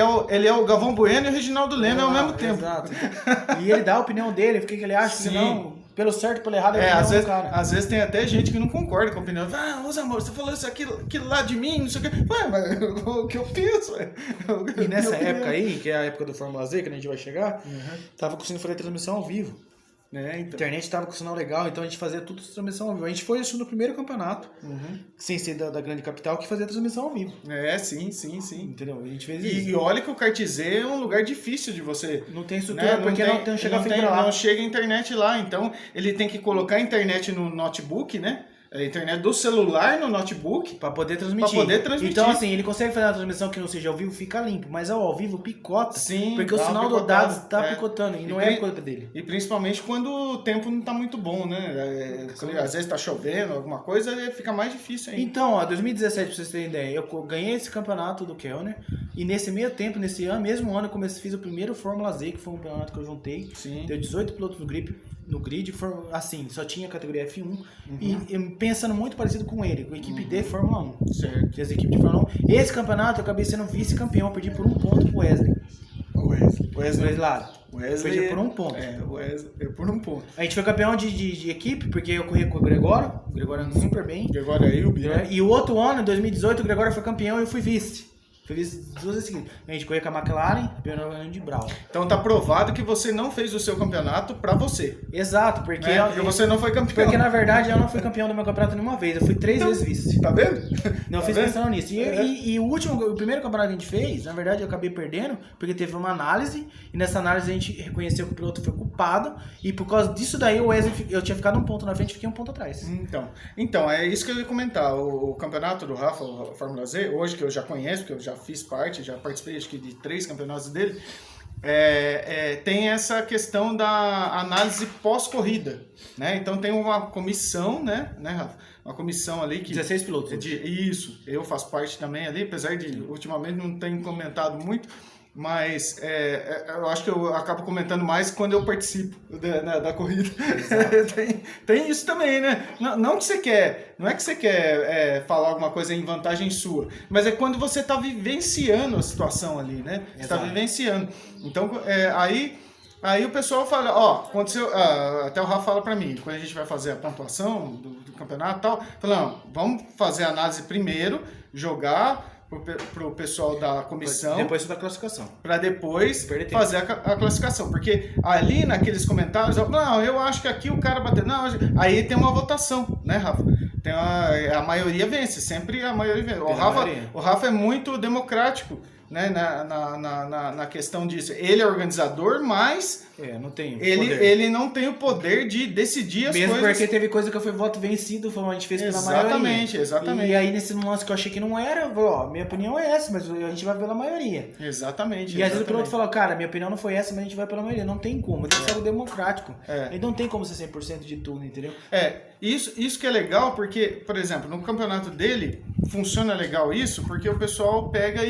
é o Galvão Bueno e o Reginaldo Leme ao mesmo tempo. Exato. E ele dá a opinião dele, o que ele acha, que não... Pelo certo, pelo errado, às vezes tem até gente que não concorda com a opinião. Ô amor, você falou isso, aquilo lá de mim, não sei o que. Ué, mas o que eu penso, ué? E nessa época aí, que é a época do Fórmula Z, que a gente vai chegar, tava conseguindo fazer transmissão ao vivo. A internet tava com sinal legal, então a gente fazia tudo transmissão ao vivo. A gente foi isso no primeiro campeonato, sem ser da grande capital, que fazia transmissão ao vivo. Sim. Entendeu? A gente fez isso. E olha que o Kart Z é um lugar difícil de você... Não tem estrutura, porque não chega a fibra lá. Não chega a internet lá, então ele tem que colocar a internet no notebook, né? A internet do celular no notebook para poder transmitir. Então, assim, ele consegue fazer uma transmissão que não seja ao vivo, fica limpo, mas ao vivo picota. Sim, porque o sinal do dados tá picotando e não é culpa dele. E principalmente quando o tempo não tá muito bom, né? Às vezes tá chovendo, alguma coisa, fica mais difícil ainda. Então, 2017, pra vocês terem ideia, eu ganhei esse campeonato do Kellner e nesse meio tempo, mesmo ano, eu fiz o primeiro Fórmula Z, que foi um campeonato que eu juntei. Sim. Deu 18 pilotos no grid, assim, só tinha categoria F1 e pensando muito parecido com ele, com a equipe de Fórmula 1. Certo. Fez a equipe de Fórmula 1. Esse campeonato eu acabei sendo vice-campeão, perdi por 1 ponto pro Wesley. Wesley Lara. Perdi por 1 ponto. O Wesley por 1 ponto. A gente foi campeão de equipe, porque eu corri com o Gregório andou super bem. Gregório é Ilbi, né? E o outro ano, em 2018, o Gregório foi campeão e eu fui vice. Fez 2 vezes seguidas. A gente corria com a McLaren, campeão de Brown. Então tá provado que você não fez o seu campeonato pra você. Exato, porque você não foi campeão. Porque na verdade eu não fui campeão do meu campeonato nenhuma vez, eu fui 3 vezes vice. Tá vendo? Não fiz pensando nisso. E o primeiro campeonato que a gente fez, na verdade eu acabei perdendo, porque teve uma análise, e nessa análise a gente reconheceu que o piloto foi culpado, e por causa disso daí o Wesley, eu tinha ficado 1 ponto na frente e fiquei 1 ponto atrás. Então, é isso que eu ia comentar. O campeonato do Rafa, a Fórmula Z, hoje que eu já conheço, porque eu já fiz parte, já participei acho que de 3 campeonatos dele, tem essa questão da análise pós-corrida, né? Então tem uma comissão, né, Rafa? Uma comissão ali que... 16 pilotos. Isso, eu faço parte também ali, apesar de ultimamente não ter comentado muito, Mas eu acho que eu acabo comentando mais quando eu participo da corrida. tem isso também, né? Não que você quer, não é que você quer falar alguma coisa em vantagem sua, mas é quando você está vivenciando a situação ali, né? Você está vivenciando. Então, aí o pessoal fala, aconteceu, até o Rafa fala para mim, quando a gente vai fazer a pontuação do campeonato e tal, fala, não, vamos fazer a análise primeiro, jogar pro pessoal da comissão. Depois da classificação. Para depois fazer a classificação. Porque ali naqueles comentários, não, eu acho que aqui o cara bateu. Não, aí tem uma votação, né, Rafa? A maioria vence, sempre a maioria vence. O Rafa é muito democrático, né, na questão disso. Ele é organizador, mas não tem ele não tem o poder de decidir as coisas. Mesmo porque teve coisa que foi voto vencido, a gente fez pela maioria. Exatamente. E aí nesse lance que eu achei que não era, eu falei, minha opinião é essa, mas a gente vai pela maioria. Exatamente. E às vezes o piloto fala, cara, minha opinião não foi essa, mas a gente vai pela maioria. Não tem como, tem que ser algo democrático. E não tem como ser 100% de tudo, entendeu? Isso que é legal, porque, por exemplo, no campeonato dele, funciona legal isso, porque o pessoal pega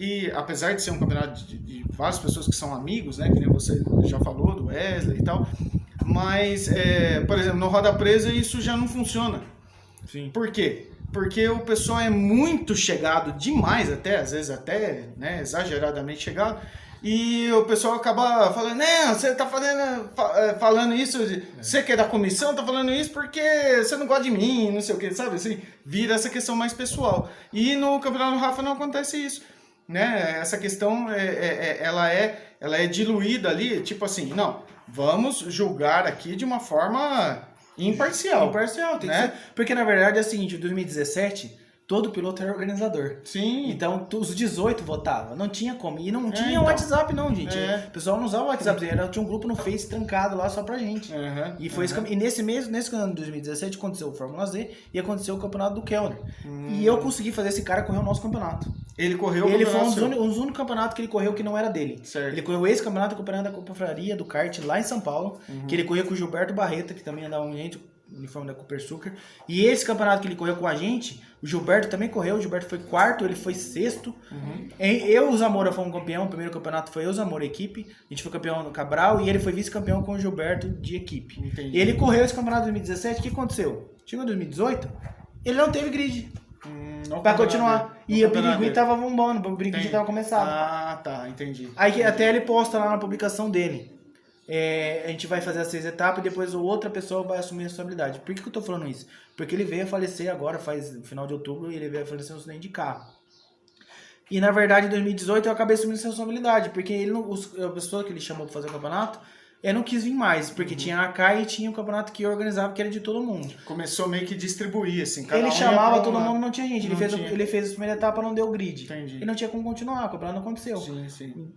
e apesar de ser um campeonato de várias pessoas que são amigos, né, que nem você já falou, do Wesley e tal, mas, por exemplo, no Roda Presa isso já não funciona. Sim. Por quê? Porque o pessoal é muito chegado demais, às vezes até, né, exageradamente chegado, e o pessoal acaba falando, não, você tá falando isso, você que é da comissão, tá falando isso porque você não gosta de mim, não sei o que, sabe, assim, vira essa questão mais pessoal. E no Campeonato do Rafa não acontece isso. Né? Essa questão ela é diluída ali, tipo assim, não, vamos julgar aqui de uma forma imparcial. Tem né? que ser, porque na verdade é o seguinte, em 2017 todo piloto era organizador. Sim. Então, os 18 votavam. Não tinha como. E não tinha WhatsApp, não, gente. O pessoal não usava o WhatsApp. Tinha um grupo no Face trancado lá só pra gente. E foi e nesse ano de 2017 aconteceu o Fórmula Z e aconteceu o campeonato do Kellner. E eu consegui fazer esse cara correr o nosso campeonato. Ele correu Ele foi um dos únicos campeonatos que ele correu que não era dele. Certo. Ele correu esse campeonato, o campeonato da Confraria do kart lá em São Paulo, que ele correu com o Gilberto Barreta, que também andava uniforme da Cooper Sucker. E esse campeonato que ele correu com a gente, o Gilberto também correu, o Gilberto foi quarto, ele foi sexto. Eu e o Zamora fomos campeão, o primeiro campeonato foi eu e o Zamora equipe, a gente foi campeão no Cabral e ele foi vice-campeão com o Gilberto de equipe. Entendi. E ele correu esse campeonato em 2017, o que aconteceu? Chegou em 2018, ele não teve grid. Pra continuar. E o Birigui tava bombando, o Birigui tava começado. Ah, tá, entendi. Aí até ele posta lá na publicação dele. A gente vai fazer as 6 etapas e depois outra pessoa vai assumir a responsabilidade. Por que eu tô falando isso? Porque ele veio a falecer agora, no final de outubro, e ele veio a falecer no acidente de carro. E na verdade em 2018 eu acabei assumindo essa responsabilidade, porque a pessoa que ele chamou pra fazer o campeonato, eu não quis vir mais, porque tinha a AK e tinha o campeonato que eu organizava, que era de todo mundo. Começou meio que distribuir, assim. Ele chamava todo mundo, não tinha gente. Ele fez a primeira etapa, não deu grid. Entendi. E não tinha como continuar, o campeonato não aconteceu. Sim.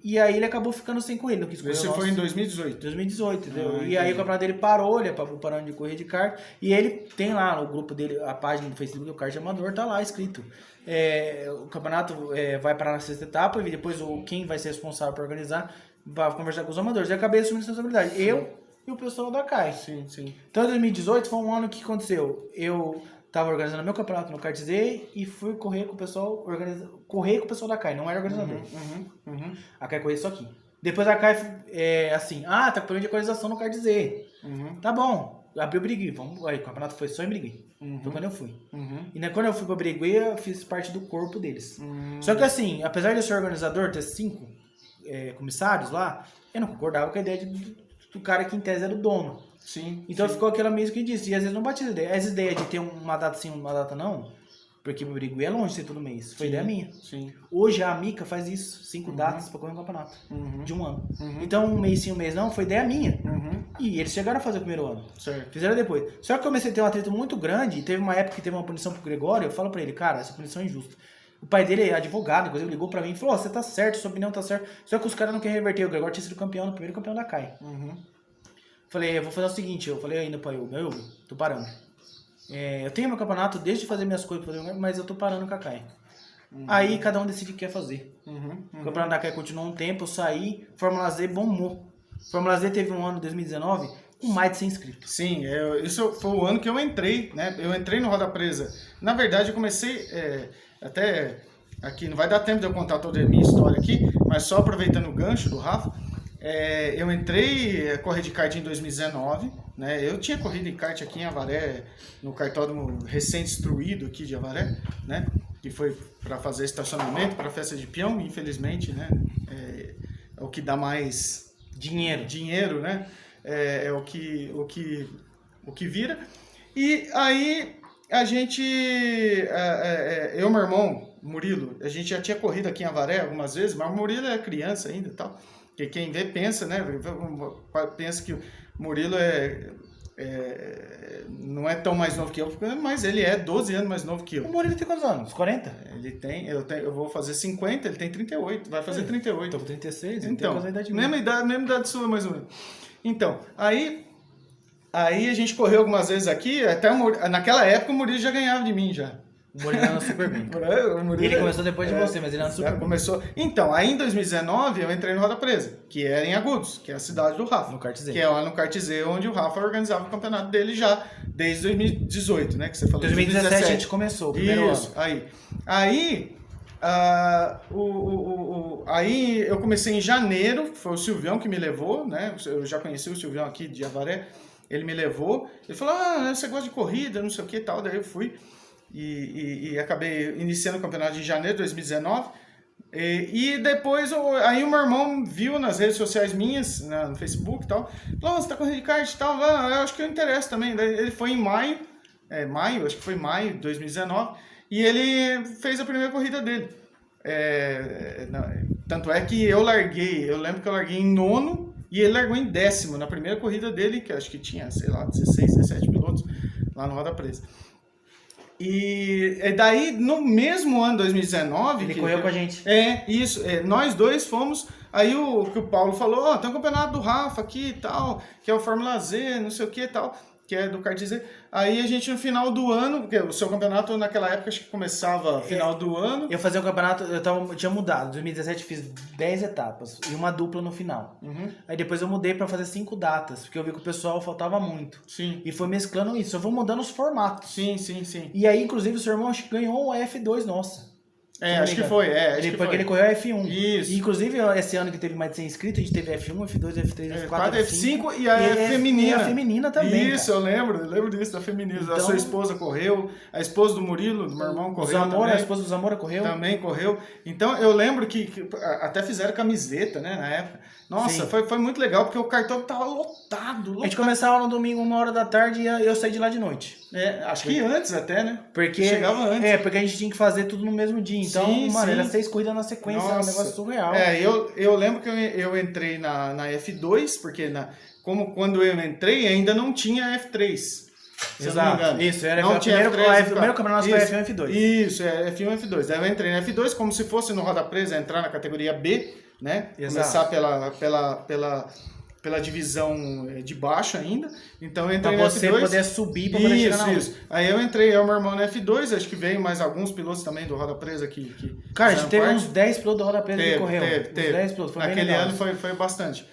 E aí ele acabou ficando sem correr. Não quis correr. Esse foi em 2018? 2018, entendeu? E aí o campeonato dele parou, ele acabou parando de correr de kart. E ele tem lá no grupo dele, a página do Facebook do Kart Amador, tá lá escrito. O campeonato vai parar na 6ª etapa e depois quem vai ser responsável por organizar vai conversar com os amadores. E acabei assumindo essa responsabilidade. Eu e o pessoal da CAI. Sim. Então, em 2018 foi um ano que aconteceu. Eu tava organizando meu campeonato no Kart Z e fui correr com o pessoal, correr com o pessoal da CAI, não era organizador. A CAI corria só aqui. Depois a CAI, tá com problema de equalização no Kart Z. Tá bom, abriu o Birigui, aí o campeonato foi só em Birigui. Foi quando eu fui. E quando eu fui pra Birigui, eu fiz parte do corpo deles. Só que assim, apesar de eu ser organizador, ter 5 comissários lá, eu não concordava com a ideia do cara que em tese era o dono. Sim. Então ficou aquela mesma que disse. E às vezes não batia as ideias. Essa ideia de ter uma data sim, uma data não, porque o Birigui é longe de ser todo mês. Foi ideia minha. Sim. Hoje a Mica faz isso, 5 datas pra correr um campeonato de um ano. Então um mês sim, um mês não, foi ideia minha. E eles chegaram a fazer o primeiro ano. Certo. Fizeram depois. Só que eu comecei a ter um atrito muito grande. E teve uma época que teve uma punição pro Gregório. Eu falo pra ele, cara, essa punição é injusta. O pai dele é advogado, inclusive ligou pra mim e falou, você tá certo, sua opinião tá certa. Só que os caras não querem reverter. O Gregório tinha sido campeão, no primeiro campeão da CAI. Falei, eu vou fazer o seguinte, eu falei ainda pra Hugo, tô parando. Eu tenho meu campeonato, desde fazer minhas coisas, mas eu tô parando com a CAI. Aí cada um decide o que quer fazer. O campeonato da CAI continuou um tempo, eu saí, Fórmula Z bombou. Fórmula Z teve um ano, 2019, com mais de 100 inscritos. Sim, isso foi o ano que eu entrei, né? Eu entrei no Roda Presa. Na verdade, eu comecei até aqui, não vai dar tempo de eu contar toda a minha história aqui, mas só aproveitando o gancho do Rafa, eu entrei a correr de kart em 2019, né? Eu tinha corrido em kart aqui em Avaré, no cartódromo recém-destruído aqui de Avaré, né? Que foi para fazer estacionamento, para festa de peão, infelizmente, né? É o que dá mais dinheiro, né? É o que vira. E aí a gente, eu e meu irmão, Murilo, a gente já tinha corrido aqui em Avaré algumas vezes, mas o Murilo é criança ainda e tal. Porque quem vê pensa, né? Pensa que o Murilo não é tão mais novo que eu, mas ele é 12 anos mais novo que eu. O Murilo tem quantos anos? 40? Ele tem, eu vou fazer 50, ele tem 38, vai fazer 38. Tô com 36, então a idade mesma idade sua, mais ou menos. Então, aí a gente correu algumas vezes aqui, até naquela época o Murilo já ganhava de mim já. O Murilo anda super bem. Ele começou depois de você, mas ele anda super bem. Começou. Então, aí em 2019 eu entrei no Roda Presa, que era em Agudos, que é a cidade do Rafa. No Kart Z. Que é lá no Kart Z, onde o Rafa organizava o campeonato dele já desde 2018, né? Que você falou. 2017 a gente começou, o primeiro Isso, ano. Aí eu comecei em janeiro, foi o Silvião que me levou, né? Eu já conheci o Silvião aqui de Avaré, ele me levou, ele falou, você gosta de corrida, não sei o que e tal, daí eu fui e acabei iniciando o campeonato em janeiro de 2019, e depois aí o meu irmão viu nas redes sociais minhas, no Facebook e tal, falou, você tá correndo de kart e tal, eu acho que eu interesso também, daí ele foi em maio, acho que foi maio de 2019, e ele fez a primeira corrida dele. Tanto é que eu lembro que eu larguei em 9º e ele largou em 10º na primeira corrida dele, que acho que tinha, sei lá, 16, 17 pilotos lá no Roda Presa. E daí, no mesmo ano, 2019... Ele correu com a gente. Isso. Nós dois fomos... Aí o Paulo falou, tem um campeonato do Rafa aqui e tal, que é o Fórmula Z, não sei o que e tal, que é do Kart Z. Aí a gente, no final do ano, porque o seu campeonato naquela época acho que começava no final do ano. Eu fazia o campeonato, eu tinha mudado. Em 2017 fiz 10 etapas e uma dupla no final. Uhum. Aí depois eu mudei pra fazer 5 datas, porque eu vi que o pessoal faltava muito. Sim. E foi mesclando isso, eu vou mudando os formatos. Sim. E aí, inclusive, o seu irmão acho que ganhou um F2, nossa. Acho que foi. Porque ele correu F1. Isso. E, inclusive, esse ano que teve mais de 100 inscritos, a gente teve F1, F2, F3, F4, F5 e a feminina. E a feminina também. Isso, cara. Eu lembro disso, da feminina. Então, a sua esposa correu, a esposa do Murilo, do meu irmão, correu Zamora, a esposa do Zamora correu. Também correu. Então, eu lembro que até fizeram camiseta, né, na época. Nossa, foi muito legal, porque o cartão tava lotado. A gente começava no domingo, 1h da tarde, e eu saí de lá de noite. Acho que antes até, né? Porque chegava antes. Porque a gente tinha que fazer tudo no mesmo dia. Então, era 6 corridas na sequência, era um negócio surreal. Eu lembro que eu entrei na F2, porque quando eu entrei ainda não tinha F3. Exato. Isso, era não o primeiro campeonato foi F1 e F2. Isso, F1 e F2. Aí eu entrei na F2 como se fosse no Roda Presa entrar na categoria B, né? Exato. Começar pela divisão de baixo ainda. Então eu entrei pra na você F2. Poder subir pra poder chegar na Isso. Aí eu entrei, eu e meu irmão na F2, acho que veio mais alguns pilotos também do Roda Presa que cara, a gente teve uns 10 pilotos do Roda Presa que correu. Teve. 10 pilotos, foi naquele bem legal. ano foi bastante.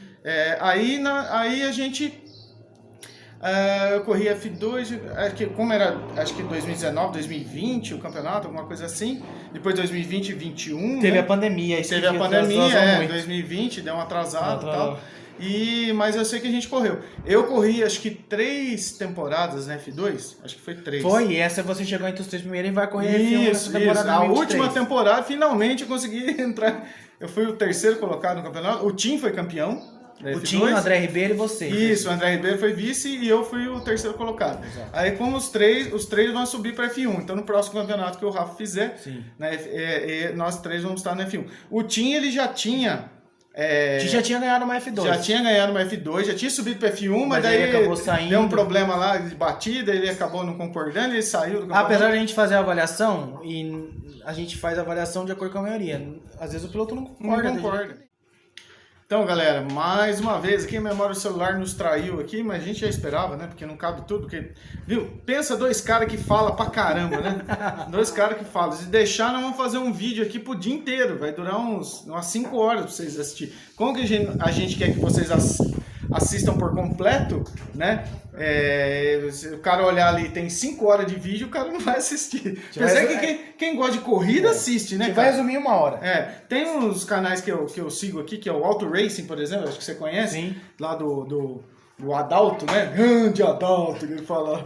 Aí a gente... eu corri F2, como era, acho que 2019, 2020, o campeonato, alguma coisa assim. Depois 2020 e 2021. Teve né? a pandemia. Teve a pandemia, 2020, deu um atrasado e tal. Mas eu sei que a gente correu. Eu corri, acho que 3 temporadas na F2. Acho que foi 3. Foi, e essa você chegou entre os 3 primeiros e vai correr F1 nessa temporada. A última temporada, finalmente eu consegui entrar. Eu fui o 3º colocado no campeonato. O Tim foi campeão. O Tim, o André Ribeiro e você. Isso, o André Ribeiro foi vice e eu fui o 3º colocado. Exato. Aí como os três vão subir para F1. Então no próximo campeonato que o Rafa fizer, nós 3 vamos estar na F1. O Tim, ele já tinha... já tinha ganhado uma F2. Já tinha ganhado uma F2, já tinha subido para F1, mas daí ele acabou saindo. Deu um problema lá de batida, ele acabou não concordando, ele saiu do campeonato. Apesar de a gente fazer a avaliação, e a gente faz a avaliação de acordo com a maioria. Às vezes o piloto não concorda. Então, galera, mais uma vez aqui, a memória do celular nos traiu aqui, mas a gente já esperava, né? Porque não cabe tudo, porque... Viu? Pensa 2 caras que falam pra caramba, né? 2 caras que falam. Se deixar, nós vamos fazer um vídeo aqui pro dia inteiro. Vai durar umas 5 horas pra vocês assistirem. Como que a gente quer que vocês assistam por completo, né? Se o cara olhar ali, tem 5 horas de vídeo, o cara não vai assistir. Apesar que quem gosta de corrida assiste, né? Vai resumir 1 hora. Tem uns canais que eu sigo aqui, que é o Auto Racing, por exemplo, acho que você conhece. Sim. Lá do Adalto, né? Grande Adalto, que ele fala.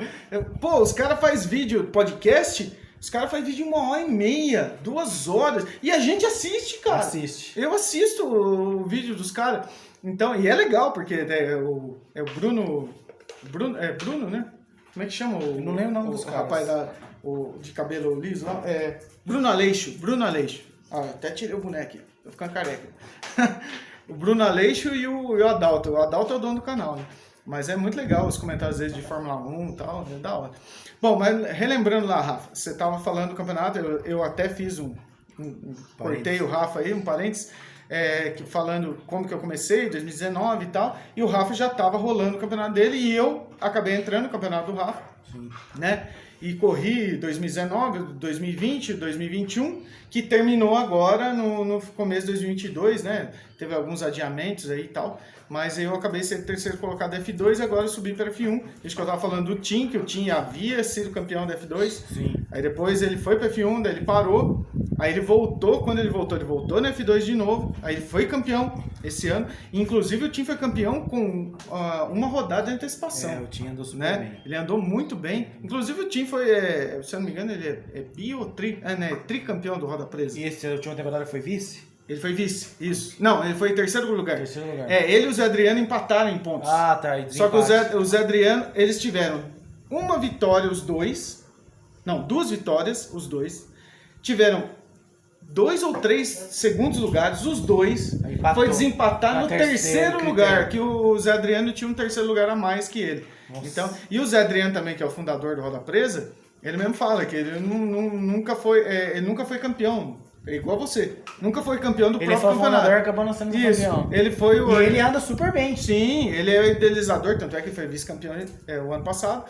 Pô, os caras fazem vídeo, podcast, os caras fazem vídeo 1h30, 2 horas. E a gente assiste, cara. Assiste. Eu assisto o vídeo dos caras. Então, e é legal, porque é o Bruno, né? Como é que chama? Não lembro o nome dos caras. Rapaz de cabelo liso lá. Bruno Aleixo. Até tirei o boneco aqui. Tô ficando careca. O Bruno Aleixo e o Adalto. O Adalto é o dono do canal, né? Mas é muito legal os comentários às vezes de Fórmula 1 e tal, é da hora. Bom, mas relembrando lá, Rafa, você tava falando do campeonato, eu até fiz cortei o Rafa aí, um parênteses, falando como que eu comecei, 2019 e tal, e o Rafa já tava rolando o campeonato dele e eu acabei entrando no campeonato do Rafa, né? E corri 2019, 2020, 2021, que terminou agora no começo de 2022, né? Teve alguns adiamentos aí e tal, mas eu acabei sendo terceiro colocado da F2 e agora eu subi para F1. Isso que eu tava falando do Tim, que o Tim havia sido campeão da F2. Sim. Aí depois ele foi para F1, daí ele parou, aí ele voltou, quando ele voltou na F2 de novo, aí ele foi campeão esse ano. Inclusive o Tim foi campeão com uma rodada de antecipação. O Tim andou super né? bem. Ele andou muito bem. Inclusive o Tim foi, se eu não me engano, ele é bi ou tricampeão do Roda Presa. E essa última temporada foi vice? Ele foi vice, isso. Não, ele foi em terceiro lugar. Terceiro lugar. Ele e o Zé Adriano empataram em pontos. Ah, tá. Só que o Zé Adriano, eles tiveram uma vitória os dois. Não, 2 vitórias os dois. Tiveram 2 ou 3 segundos lugares, os dois. Empatou. Foi desempatar no terceiro critério. lugar, que o Zé Adriano tinha um terceiro lugar a mais que ele. Nossa. Então, e o Zé Adriano também, que é o fundador do Roda Presa, ele mesmo fala que ele nunca foi campeão. É igual você. Nunca foi campeão do próprio campeonato. Ele foi fundador, acabou não sendo campeão. Ele foi E ele anda super bem. Sim, ele é o idealizador, tanto é que ele foi vice-campeão o ano passado.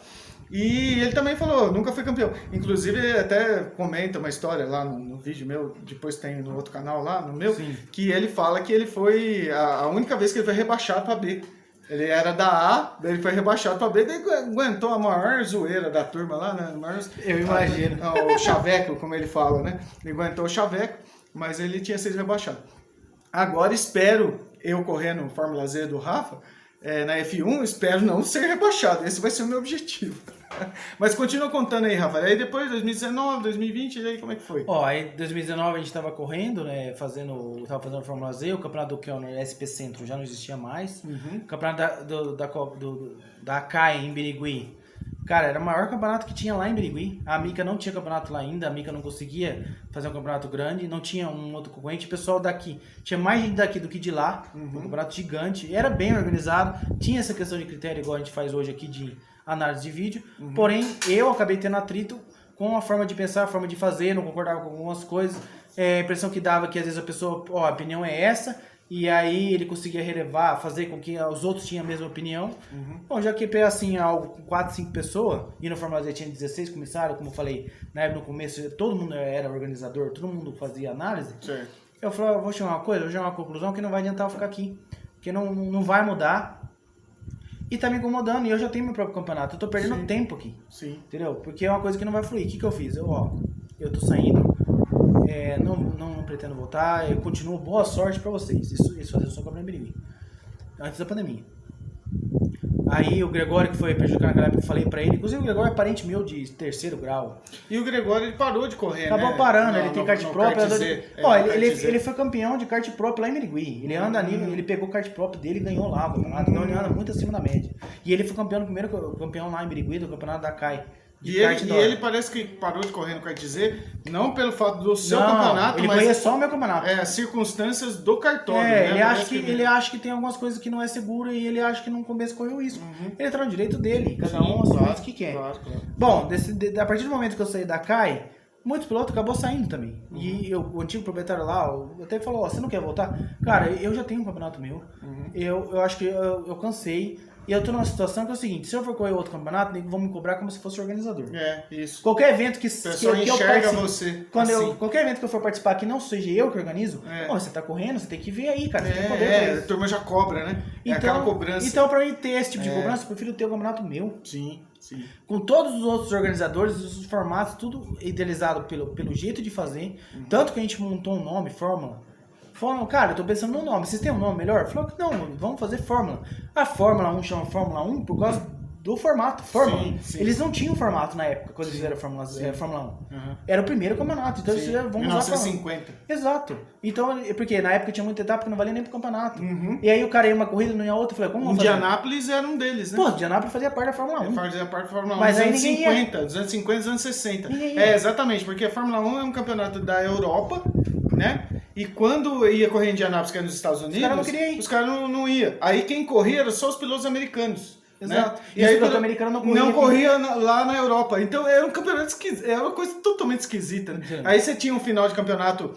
E ele também falou, nunca foi campeão. Inclusive, ele até comenta uma história lá no vídeo meu, depois tem no outro canal lá, no meu, Sim. que ele fala que ele foi a única vez que ele foi rebaixado para B. Ele era da A, daí ele foi rebaixado para B, daí aguentou a maior zoeira da turma lá, né? Eu imagino. O chaveco, como ele fala, né? Ele aguentou o chaveco, mas ele tinha sido rebaixado. Agora espero, eu correndo Fórmula Z do Rafa, na F1, espero não ser rebaixado. Esse vai ser o meu objetivo. Mas continua contando aí, Rafa. Aí depois, 2019, 2020, e aí como é que foi? Aí em 2019 a gente tava correndo, né? Tava fazendo Fórmula Z, o campeonato do Kelner SP Centro já não existia mais. O campeonato da Akai em Birigui. Cara, era o maior campeonato que tinha lá em Birigui. A Mica não tinha campeonato lá ainda, a Mica não conseguia fazer um campeonato grande, não tinha um outro concorrente. O pessoal daqui, tinha mais gente daqui do que de lá, um campeonato gigante, era bem organizado, tinha essa questão de critério igual a gente faz hoje aqui de análise de vídeo, porém eu acabei tendo atrito com a forma de pensar, a forma de fazer, não concordava com algumas coisas, a impressão que dava que às vezes a pessoa, a opinião é essa, e aí ele conseguia relevar, fazer com que os outros tinham a mesma opinião. Bom, já que é assim, algo com 4, 5 pessoas, e no Fórmula Z tinha 16 comissários, como eu falei, no começo todo mundo era organizador, todo mundo fazia análise, Certo. eu falei, vou chamar uma coisa, vou chamar uma conclusão que não vai adiantar eu ficar aqui, porque não vai mudar, e tá me incomodando, e eu já tenho meu próprio campeonato, eu tô perdendo tempo aqui, entendeu? Porque é uma coisa que não vai fluir. O que eu fiz? Eu tô saindo, não pretendo voltar, eu continuo, boa sorte pra vocês, isso fazer só cobrar em Birigui, antes da pandemia. Aí o Gregório, que foi prejudicado naquela época, eu falei pra ele, inclusive o Gregório é parente meu de 3º grau. E o Gregório, ele parou de correr, Acabou parando, ele tem kart próprio. Ele foi campeão de kart próprio lá em Birigui. Ele anda nível, ele pegou o kart próprio dele e ganhou lá o campeonato, então ele anda muito acima da média. E ele foi primeiro campeão lá em Birigui do campeonato da CAI. E ele parece que parou de correr no kart Z, não pelo fato do seu campeonato, ele mas conhece só o meu campeonato. As circunstâncias do cartódromo. Né? Ele acha que tem algumas coisas que não é seguro e ele acha que no começo correu risco. Ele tá no direito dele, cada um assume o que quer. Claro. Bom, a partir do momento que eu saí da CAI, muitos pilotos acabou saindo também. E o antigo proprietário lá até falou, ó, você não quer voltar? Cara, eu já tenho um campeonato meu. Eu acho que eu cansei. E eu tô numa situação que é o seguinte, se eu for correr outro campeonato, vão me cobrar como se fosse organizador. Isso. Qualquer evento que O pessoal eu enxerga participe, você. qualquer evento que eu for participar que não seja eu que organizo, você tá correndo, você tem que ver aí, cara. Você tem poder pra A isso. turma já cobra, né? Então, aquela cobrança. Então, pra mim ter esse tipo de cobrança, eu prefiro ter o campeonato meu. Sim, sim. Com todos os outros organizadores, os formatos, tudo idealizado pelo jeito de fazer. Tanto que a gente montou um nome, Fórmula. Cara, eu tô pensando no nome. Vocês têm um nome melhor? Falou que não, vamos fazer Fórmula. A Fórmula 1 chama Fórmula 1 por causa do formato. Fórmula. Sim. Eles não tinham formato na época, quando eles fizeram a Fórmula 1. Era o primeiro campeonato. Então eles fizeram, vamos usar 1950. Exato. Então, porque na época tinha muita etapa que não valia nem pro campeonato. E aí o cara ia uma corrida, não ia outra. Eu falei, como vamos fazer? Indianápolis era um deles, né? Pô, Indianápolis fazia parte da Fórmula 1. Fazia parte da Fórmula 1 Mas dos aí anos ninguém 50, dos anos 50 dos anos 60. Ninguém ia. Exatamente, porque a Fórmula 1 é um campeonato da Europa, né? E quando ia correr em Indianápolis, que é nos Estados Unidos, caras não queriam ir. os caras não iam. Aí quem corria era só os pilotos americanos. Exato. Né? E os pilotos americanos não corriam lá na Europa. Então era um campeonato esquisito, era uma coisa totalmente esquisita. Né? Aí você tinha um final de campeonato,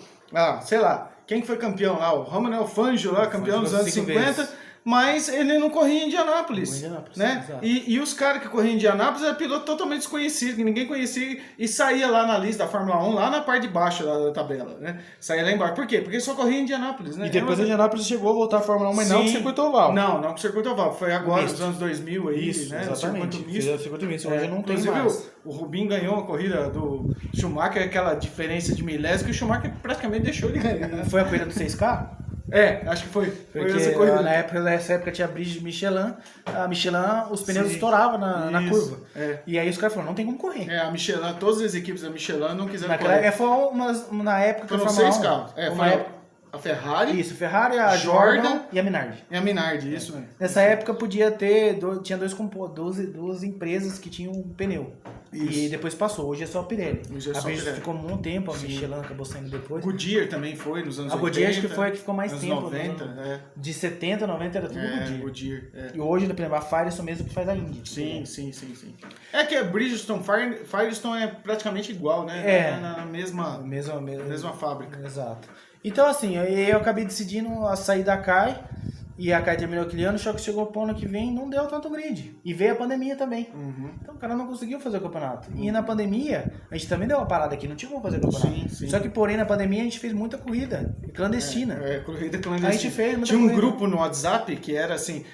sei lá, quem que foi campeão lá? O Romagnol Fangio lá, campeão dos anos 50. Mas ele não corria em Indianápolis, né? E os caras que corriam em Indianápolis eram piloto totalmente desconhecido, que ninguém conhecia e saía lá na lista da Fórmula 1, lá na parte de baixo da tabela, né? Saía lá embaixo. Por quê? Porque só corria em Indianápolis, né? E depois a Indianápolis chegou a voltar à Fórmula 1, mas não com o circuito oval. Não com o circuito oval. Foi agora, nos anos 2000 aí, Isso, né? exatamente. O circuito misto. Hoje não tem inclusive, mais. O Rubinho ganhou a corrida do Schumacher, aquela diferença de milésimo que o Schumacher praticamente deixou de ganhar. Né? Foi a corrida do 6K? Acho que foi. Porque essa corrida. Nessa época tinha bridge de Michelin. A Michelin, os pneus estouravam na curva. E aí os caras falaram, não tem como correr. A Michelin, todas as equipes da Michelin não quiseram correr. Foi na época que foram 6 carros. A Ferrari. Isso, Ferrari, a Jordan e a Minardi. E a Minardi, isso mesmo. Nessa época podia ter, tinha duas empresas que tinham um pneu. Isso. E depois passou, hoje é só a Pirelli. A Pirelli ficou um tempo, a Michelin acabou saindo depois. Goodyear também foi nos anos 80. A Goodyear acho que foi a que ficou mais tempo. 90, De 70, 90 era tudo Goodyear. E hoje, por exemplo, a Firestone mesmo que faz a Indy. Sim. É que a Bridgestone, Firestone é praticamente igual, né? Na mesma fábrica. Exato. Então, assim, eu acabei decidindo a sair da CAI, e a CAI terminou aquele ano, só que chegou pro ano que vem não deu tanto grid. E veio a pandemia também. Então o cara não conseguiu fazer o campeonato. E na pandemia, a gente também deu uma parada aqui, não tinha como fazer o campeonato. Sim. Só que, porém, na pandemia a gente fez muita corrida clandestina. Corrida clandestina. A gente fez muita Tinha um corrida. grupo no WhatsApp que era assim,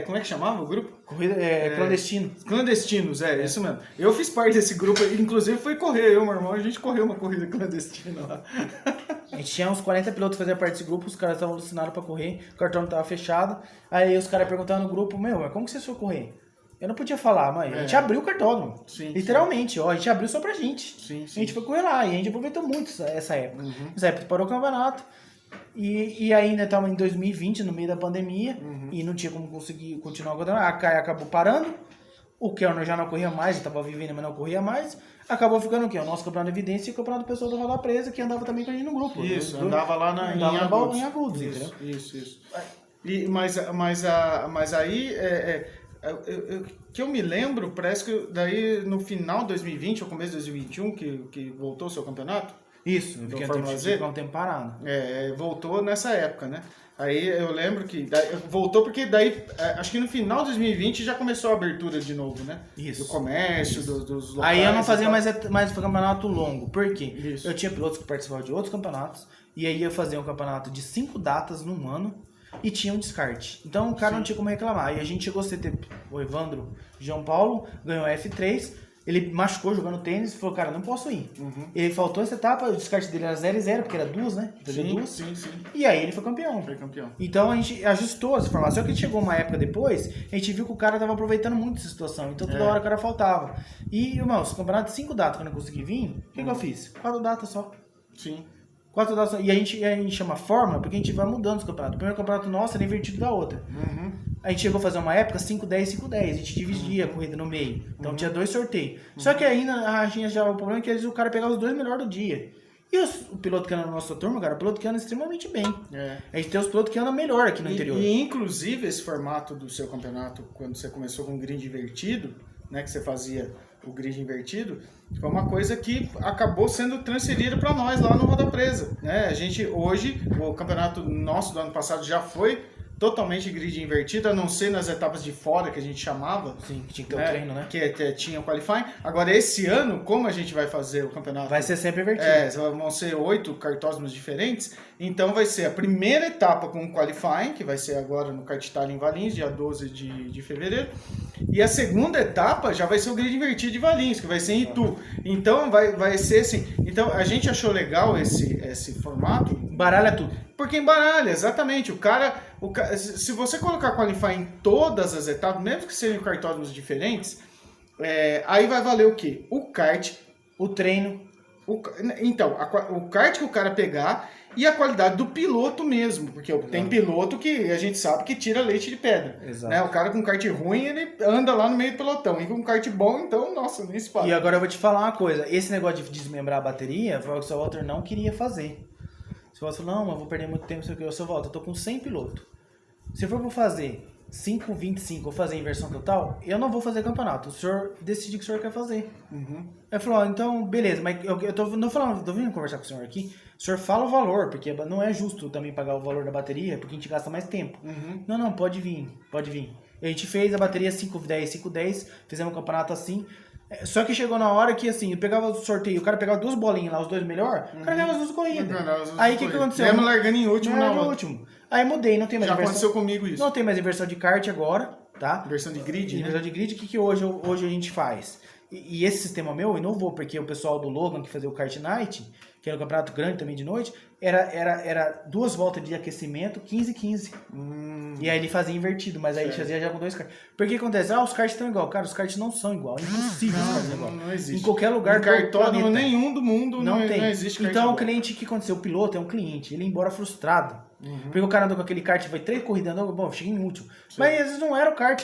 como é que chamava o grupo? Corrida clandestino. Clandestinos, isso mesmo. Eu fiz parte desse grupo, inclusive fui correr, meu irmão, a gente correu uma corrida clandestina lá. A gente tinha uns 40 pilotos que faziam parte desse grupo, os caras estavam alucinados pra correr, o cartão tava fechado. Aí os caras perguntavam no grupo, mas como que vocês foram correr? Eu não podia falar, mas a gente abriu o cartódromo. Literalmente, a gente abriu só pra gente. Sim. A gente foi correr lá e a gente aproveitou muito essa época. Nessa época parou o campeonato. E ainda estava em 2020, no meio da pandemia, e não tinha como conseguir continuar o campeonato. A CAI acabou parando. O Kellner já não corria mais, estava vivendo, mas não corria mais. Acabou ficando o quê? O nosso campeonato de evidência e o campeonato pessoal da Roda Presa, que andava também com a gente no grupo. Isso, andava lá em Agudos. Isso. Mas aí, que eu me lembro, parece que daí no final de 2020, ou começo de 2021, que voltou o seu campeonato. Isso, ficou um tempo parado. Voltou nessa época, né? Aí eu lembro que voltou porque daí, acho que no final de 2020 já começou a abertura de novo, né? Isso. Do comércio, dos locais. Aí eu não fazia mais campeonato longo, por quê? Isso. Eu tinha pilotos que participavam de outros campeonatos, e aí eu fazia um campeonato de 5 datas num ano, e tinha um descarte. Então o cara não tinha como reclamar. E a gente chegou a ter o Evandro João Paulo, ganhou F3, ele machucou jogando tênis e falou, cara, não posso ir. Ele faltou essa etapa, o descarte dele era 0-0, porque era 2, né? Sim. E aí ele foi campeão. Então a gente ajustou as informações. Só que chegou uma época depois, a gente viu que o cara tava aproveitando muito essa situação. Então toda hora o cara faltava. E, irmão, os campeonatos de 5 datas que eu não consegui vir, o que eu fiz? 4 datas só. Sim. 4 datas. E a gente chama fórmula porque a gente vai mudando os campeonatos. O primeiro campeonato nosso era invertido da outra. A gente chegou a fazer uma época 5-10, 5-10. A gente dividia a corrida no meio. Então tinha 2 sorteios. Só que ainda a gente já o problema é que às vezes o cara pegava os 2 melhores do dia. E o piloto que anda na nossa turma, cara, o piloto que anda extremamente bem. A gente tem os pilotos que andam melhor aqui no interior. E inclusive esse formato do seu campeonato, quando você começou com um grid invertido, né, que você fazia o grid invertido, foi uma coisa que acabou sendo transferida para nós lá no Roda Presa, né? A gente hoje, o campeonato nosso do ano passado já foi totalmente grid invertido, a não ser nas etapas de fora que a gente chamava. Sim, que tinha que ter o treino, né? Que tinha o qualifying. Agora, esse ano, como a gente vai fazer o campeonato... Vai ser sempre invertido. Vão ser 8 cartódromos diferentes. Então, vai ser a primeira etapa com o qualifying, que vai ser agora no Kart Itália em Valinhos, dia 12 de fevereiro. E a segunda etapa já vai ser o grid invertido de Valinhos, que vai ser em Itu. Então, vai ser assim... Então, a gente achou legal esse formato. Baralha tudo. Porque embaralha, exatamente. O cara, se você colocar qualifying em todas as etapas, mesmo que sejam cartódromos diferentes, aí vai valer o quê? O kart, o treino. Então, o kart que o cara pegar e a qualidade do piloto mesmo. Porque tem piloto que a gente sabe que tira leite de pedra. Exato. Né? O cara com kart ruim, ele anda lá no meio do pelotão. E com kart bom, então, nossa, nem se fala. E agora eu vou te falar uma coisa. Esse negócio de desmembrar a bateria foi o que o seu Walter não queria fazer. Você falou, não, mas vou perder muito tempo, eu só volto, eu tô com 100 pilotos. Se for pra fazer 5, 25 ou fazer inversão total, eu não vou fazer campeonato. O senhor decide o que o senhor quer fazer. Uhum. Aí falou, então, beleza, mas eu tô vindo conversar com o senhor aqui, o senhor fala o valor, porque não é justo também pagar o valor da bateria, porque a gente gasta mais tempo. Uhum. Não, pode vir. A gente fez a bateria 510, fizemos um campeonato assim. Só que chegou na hora que, assim, eu pegava o sorteio, o cara pegava 2 bolinhas lá, os 2 melhor, o cara ganhava as 2 corridas. Aí o que aconteceu? Mesmo largando em último na outra. Aí mudei, não tem mais Já inversão. aconteceu comigo isso. Não tem mais inversão de kart agora, tá? Inversão de grid, né? Inversão de grid, o que hoje a gente faz? E esse sistema meu inovou, porque o pessoal do Logan, que fazia o Kart Night, que era um campeonato grande também de noite, era 2 voltas de aquecimento, 15. E aí ele fazia invertido, mas aí fazia já com 2 karts. Por que acontece? Os karts estão igual. Cara, os karts não são igual. É impossível os karts igual. Não existe. Em qualquer lugar do cartódromo nenhum do mundo não existe kart Então igual. o cliente, o que aconteceu? O piloto é um cliente, ele ia embora frustrado. Porque o cara andou com aquele kart, vai 3 corridas, andou, bom, cheguei em último. Sim. Mas às vezes não era o kart,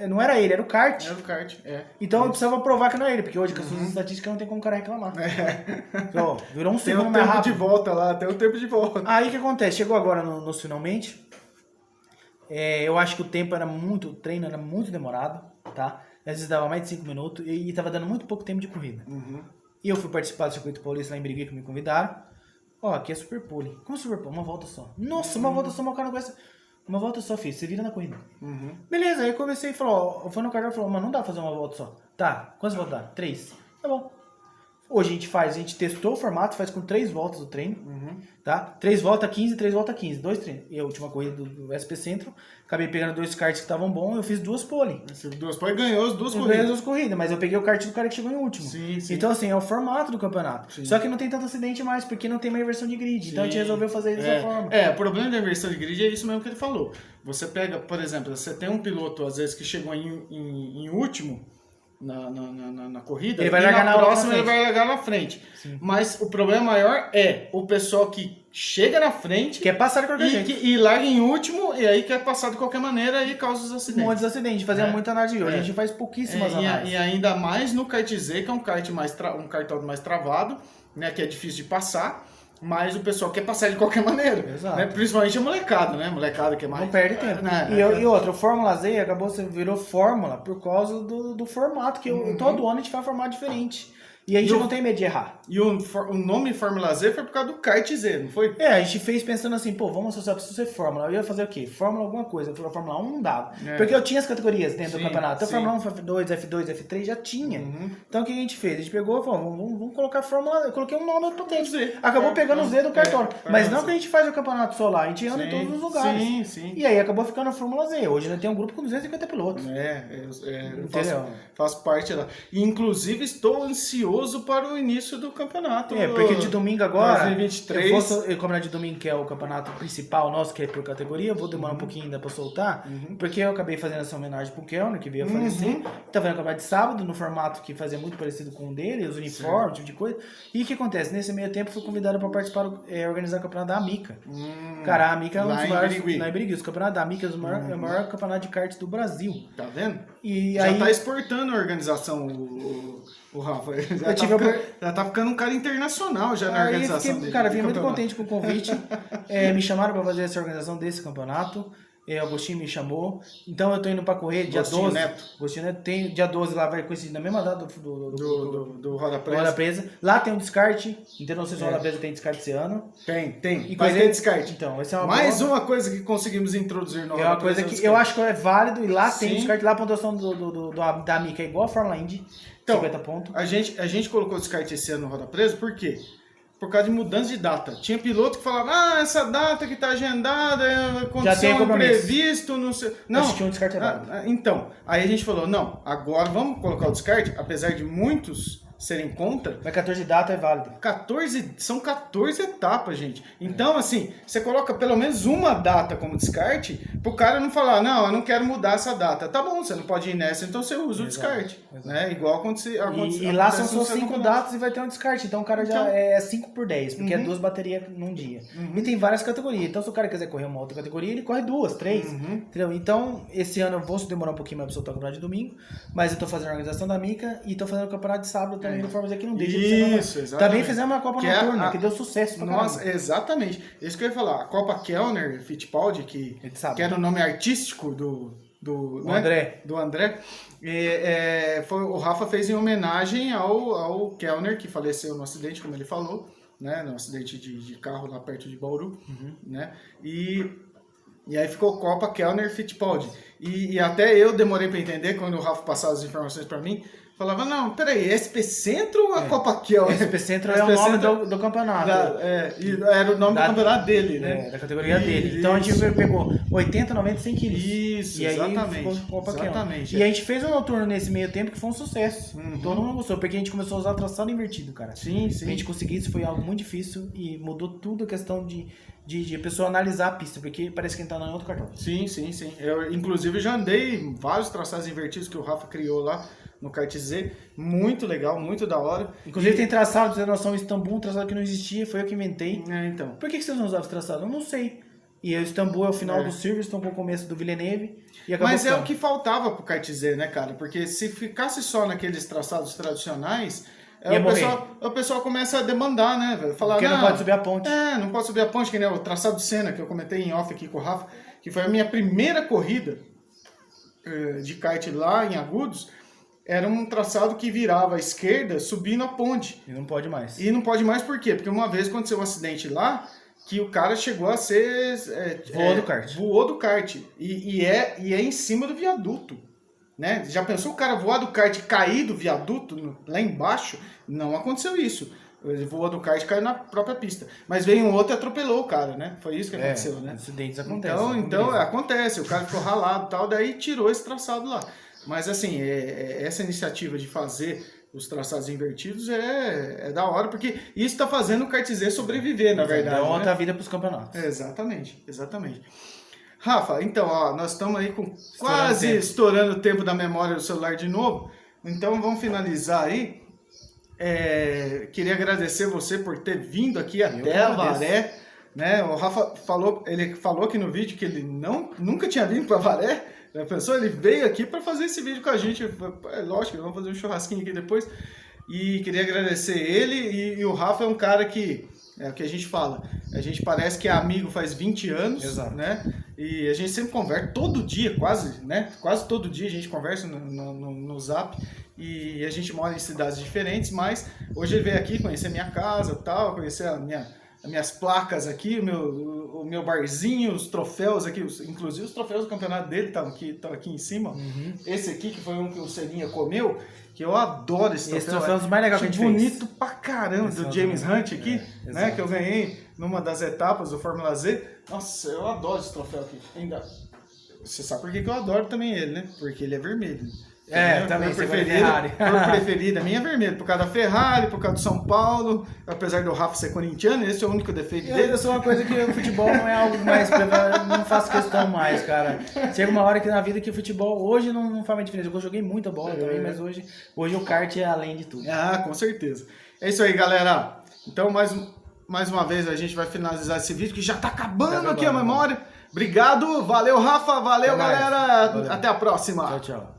não era ele, era o kart. Era o kart, Então eu precisava provar que não é ele, porque hoje com as suas estatísticas não tem como o cara reclamar. Então, virou um segundo mais rápido. Tem o tempo de volta lá, tem o tempo de volta. Aí o que acontece? Chegou agora nos finalmente. Eu acho que o treino era muito demorado, tá? Às vezes dava mais de 5 minutos e tava dando muito pouco tempo de corrida. E eu fui participar do circuito paulista lá em Birigui, que me convidaram. Aqui é Super Pole. Como Super Pole? Uma volta só. Nossa, uma volta só, meu cara não conhece. Uma volta só, filho. Você vira na corrida. Beleza, aí eu comecei e falou, foi no cartão e falou, mas não dá pra fazer uma volta só. Tá, quantas voltas dá? 3. Tá bom. Hoje a gente testou o formato, faz com 3 voltas o treino, tá? 3 voltas 15, 3 voltas 15, 2 treinos. E a última corrida do SP Centro, acabei pegando 2 karts que estavam bons, eu fiz 2 pole. 2 pole ganhou as 2 corridas. Ganhei as 2 corridas, mas eu peguei o kart do cara que chegou em último. Sim. Então assim, é o formato do campeonato. Sim. Só que não tem tanto acidente mais, porque não tem mais inversão de grid. Então a gente resolveu fazer dessa forma. O problema da inversão de grid é isso mesmo que ele falou. Você pega, por exemplo, você tem um piloto, às vezes, que chegou em último, na corrida, ele vai largar na próxima ele vai largar na frente. Sim. Mas o problema maior é o pessoal que chega na frente, quer passar de qualquer jeito, e larga em último, e aí quer passar de qualquer maneira e causa os acidentes. Muitos acidentes, fazia muita análise. Hoje a gente faz pouquíssimas análises. E ainda mais no kart Z, que é um cartódromo mais travado, né, que é difícil de passar. Mas o pessoal quer passar de qualquer maneira. Exato. Né? Principalmente a molecada, né? Molecada que é mais... Não perde tempo. E outra, o Fórmula Z virou Fórmula por causa do formato, que todo ano a gente faz um formato diferente. E a gente não tem medo de errar. E o nome Fórmula Z foi por causa do kart Z, não foi? A gente fez pensando assim, vamos associar, precisa ser Fórmula. Eu ia fazer o quê? Fórmula alguma coisa. A Fórmula 1 não dava. Porque eu tinha as categorias dentro do campeonato. Então Fórmula 1, F2, F2, F3 já tinha. Então o que a gente fez? A gente pegou e falou, vamos colocar Fórmula... Eu coloquei um nome potente. Acabou pegando o Z do cartório. Mas não que a gente faz o campeonato só lá, a gente anda em todos os lugares. Sim. E aí acabou ficando a Fórmula Z. Hoje nós temos um grupo com 250 pilotos. Eu faço parte lá. E, inclusive, estou ansioso para o início do campeonato. Porque de domingo agora, 2023. Eu como é de domingo, que é o campeonato principal nosso, que é por categoria, eu vou demorar um pouquinho ainda pra soltar, porque eu acabei fazendo essa homenagem pro Kelner, que veio a falecer. Tava vendo o campeonato de sábado, no formato que fazia muito parecido com o dele, os uniformes, tipo de coisa. E o que acontece? Nesse meio tempo, fui convidado para participar, organizar o campeonato da Amica. Cara, a Amica é um dos maiores. Lá em Birigui. O campeonato da Amica é o maior campeonato de karts do Brasil. Tá vendo? E já aí, tá exportando a organização, o Rafa. Já tá ficando um cara internacional já na organização dele. Cara, fiquei muito contente com o convite. Me chamaram para fazer essa organização desse campeonato. Agostinho me chamou. Então eu tô indo pra correr dia Agostinho 12. Neto. Agostinho Neto. Tem dia 12 lá, vai coincidir na mesma data Do Roda do Roda Presa. Presa. Lá tem um descarte. Então não sei se o Roda Presa tem descarte esse ano. Tem. E Vai coisa- ter descarte. Então, essa é uma Mais boa- uma coisa que conseguimos introduzir no É uma coisa que eu acho que é válido. E lá tem Sim. descarte. Lá a pontuação da Mica é igual a Fórmula Indy. Então, 50 pontos. A gente colocou descarte esse ano no Roda Presa, por quê? Por causa de mudança de data. Tinha piloto que falava, essa data que tá agendada, tem condição compromisso. imprevisto, não sei. Não. Acho que um descarte é válido. Então, aí a gente falou, não, agora vamos colocar o descarte, apesar de muitos serem contra. Mas 14 data é válido. São 14 etapas, gente. Então, assim, você coloca pelo menos uma data como descarte, pro cara não falar, não, eu não quero mudar essa data. Tá bom, você não pode ir nessa, então você usa o descarte. Né? Igual aconteceu. E lá são só 5 datas e vai ter um descarte. Então o cara já é 5 por 10, porque é 2 baterias num dia. E tem várias categorias. Então se o cara quiser correr uma outra categoria, ele corre 2, 3. Entendeu? Então esse ano eu vou demorar um pouquinho mais pra soltar o campeonato de domingo, mas eu tô fazendo a organização da Mica e tô fazendo o campeonato de sábado também no Formas aqui, não deixa de ser Isso, uma... exatamente. Também fizemos uma Copa Que é Noturna, a- que deu sucesso pra Nossa, caramba. exatamente. Isso que eu ia falar. A Copa Kellner Fittipaldi, que Ele sabe. era o nome artístico do André. Do André. O Rafa fez em homenagem ao Kellner, que faleceu no acidente, como ele falou, né? No acidente de carro lá perto de Bauru. Né? E aí ficou Copa Kellner Fittipaldi. E até eu demorei para entender, quando o Rafa passava as informações para mim, falava, não, peraí, SP Centro ou a Copa Kellner? SP Centro é o nome do campeonato. E era o nome do campeonato dele, né? Da categoria dele. Então a gente pegou 80, 90, 100 quilos. Isso, e aí exatamente. ficou Copa Kellner. Exatamente. E a gente fez um noturno nesse meio tempo que foi um sucesso. Todo mundo gostou, porque a gente começou a usar traçado invertido, cara. Sim, Pra gente conseguir isso foi algo muito difícil e mudou tudo a questão de a pessoa analisar a pista, porque parece que a gente tá em outro cartão. Sim. Eu, inclusive, já andei em vários traçados invertidos que o Rafa criou lá no kart Z. Muito legal, muito da hora. Inclusive tem traçado, pra você ter noção, Istambul, um traçado que não existia, foi eu que inventei. Então. Por que vocês não usavam esse traçado? Eu não sei. E o Istambul é o final do Silverstone com o começo do Villeneuve. E acabou Mas é ficando. o que faltava pro kart Z, né, cara? Porque se ficasse só naqueles traçados tradicionais, o pessoal começa a demandar, né, velho? Falar, Porque não pode subir a ponte. Não pode subir a ponte, que nem o traçado de Senna, que eu comentei em off aqui com o Rafa, que foi a minha primeira corrida de kart lá em Agudos. Era um traçado que virava à esquerda, subindo a ponte. E não pode mais. E não pode mais por quê? Porque uma vez aconteceu um acidente lá, que o cara chegou a ser... Voou do kart. Voou do kart. E é em cima do viaduto. Né? Já pensou o cara voar do kart e cair do viaduto lá embaixo? Não aconteceu isso. Ele voou do kart e caiu na própria pista. Mas veio um outro e atropelou o cara, né? Foi isso que aconteceu, né? Acidentes acontecem. Então acontece. O cara ficou ralado e tal, daí tirou esse traçado lá. Mas assim, essa iniciativa de fazer os traçados invertidos é da hora, porque isso está fazendo o kart Z sobreviver, na verdade. Dá outra né? vida pros campeonatos. Exatamente. Rafa, então, ó, nós estamos aí com quase estourando o tempo da memória do celular de novo. Então vamos finalizar aí. Queria agradecer você por ter vindo aqui até a Avaré. Né? O Rafa falou aqui no vídeo que ele nunca tinha vindo para Avaré. Já pensou? Ele veio aqui para fazer esse vídeo com a gente. Lógico, vamos fazer um churrasquinho aqui depois. E queria agradecer ele. E o Rafa é um cara que, é o que a gente fala, a gente parece que é amigo faz 20 anos. Exato. Né? E a gente sempre conversa, todo dia quase, né? Quase todo dia a gente conversa no Zap. E a gente mora em cidades diferentes, mas hoje ele veio aqui conhecer minha casa, tal, conhecer as minhas placas aqui, o meu barzinho, os troféus aqui, inclusive os troféus do campeonato dele estão aqui em cima. Esse aqui, que foi um que o Seninha comeu, que eu adoro esse troféu. Esse troféu é um dos mais legais que a gente fez. Bonito pra caramba, do James Hunt aqui, né? Que eu ganhei numa das etapas do Fórmula Z. Nossa, eu adoro esse troféu aqui. Ainda. Você sabe por que eu adoro também ele, né? Porque ele é vermelho. Também Por preferida, a minha é vermelho, por causa da Ferrari, por causa do São Paulo, apesar do Rafa ser corintiano, esse é o único defeito dele. Eu sou uma coisa que o futebol não é algo mais, não faço questão mais, cara. Chega uma hora que na vida que o futebol, hoje não faz mais diferença. Eu joguei muita bola também, mas hoje o kart é além de tudo. Com certeza. É isso aí, galera. Então, mais uma vez, a gente vai finalizar esse vídeo, que já tá acabando aqui a memória. Obrigado, valeu Rafa, valeu galera, até a próxima. Tchau.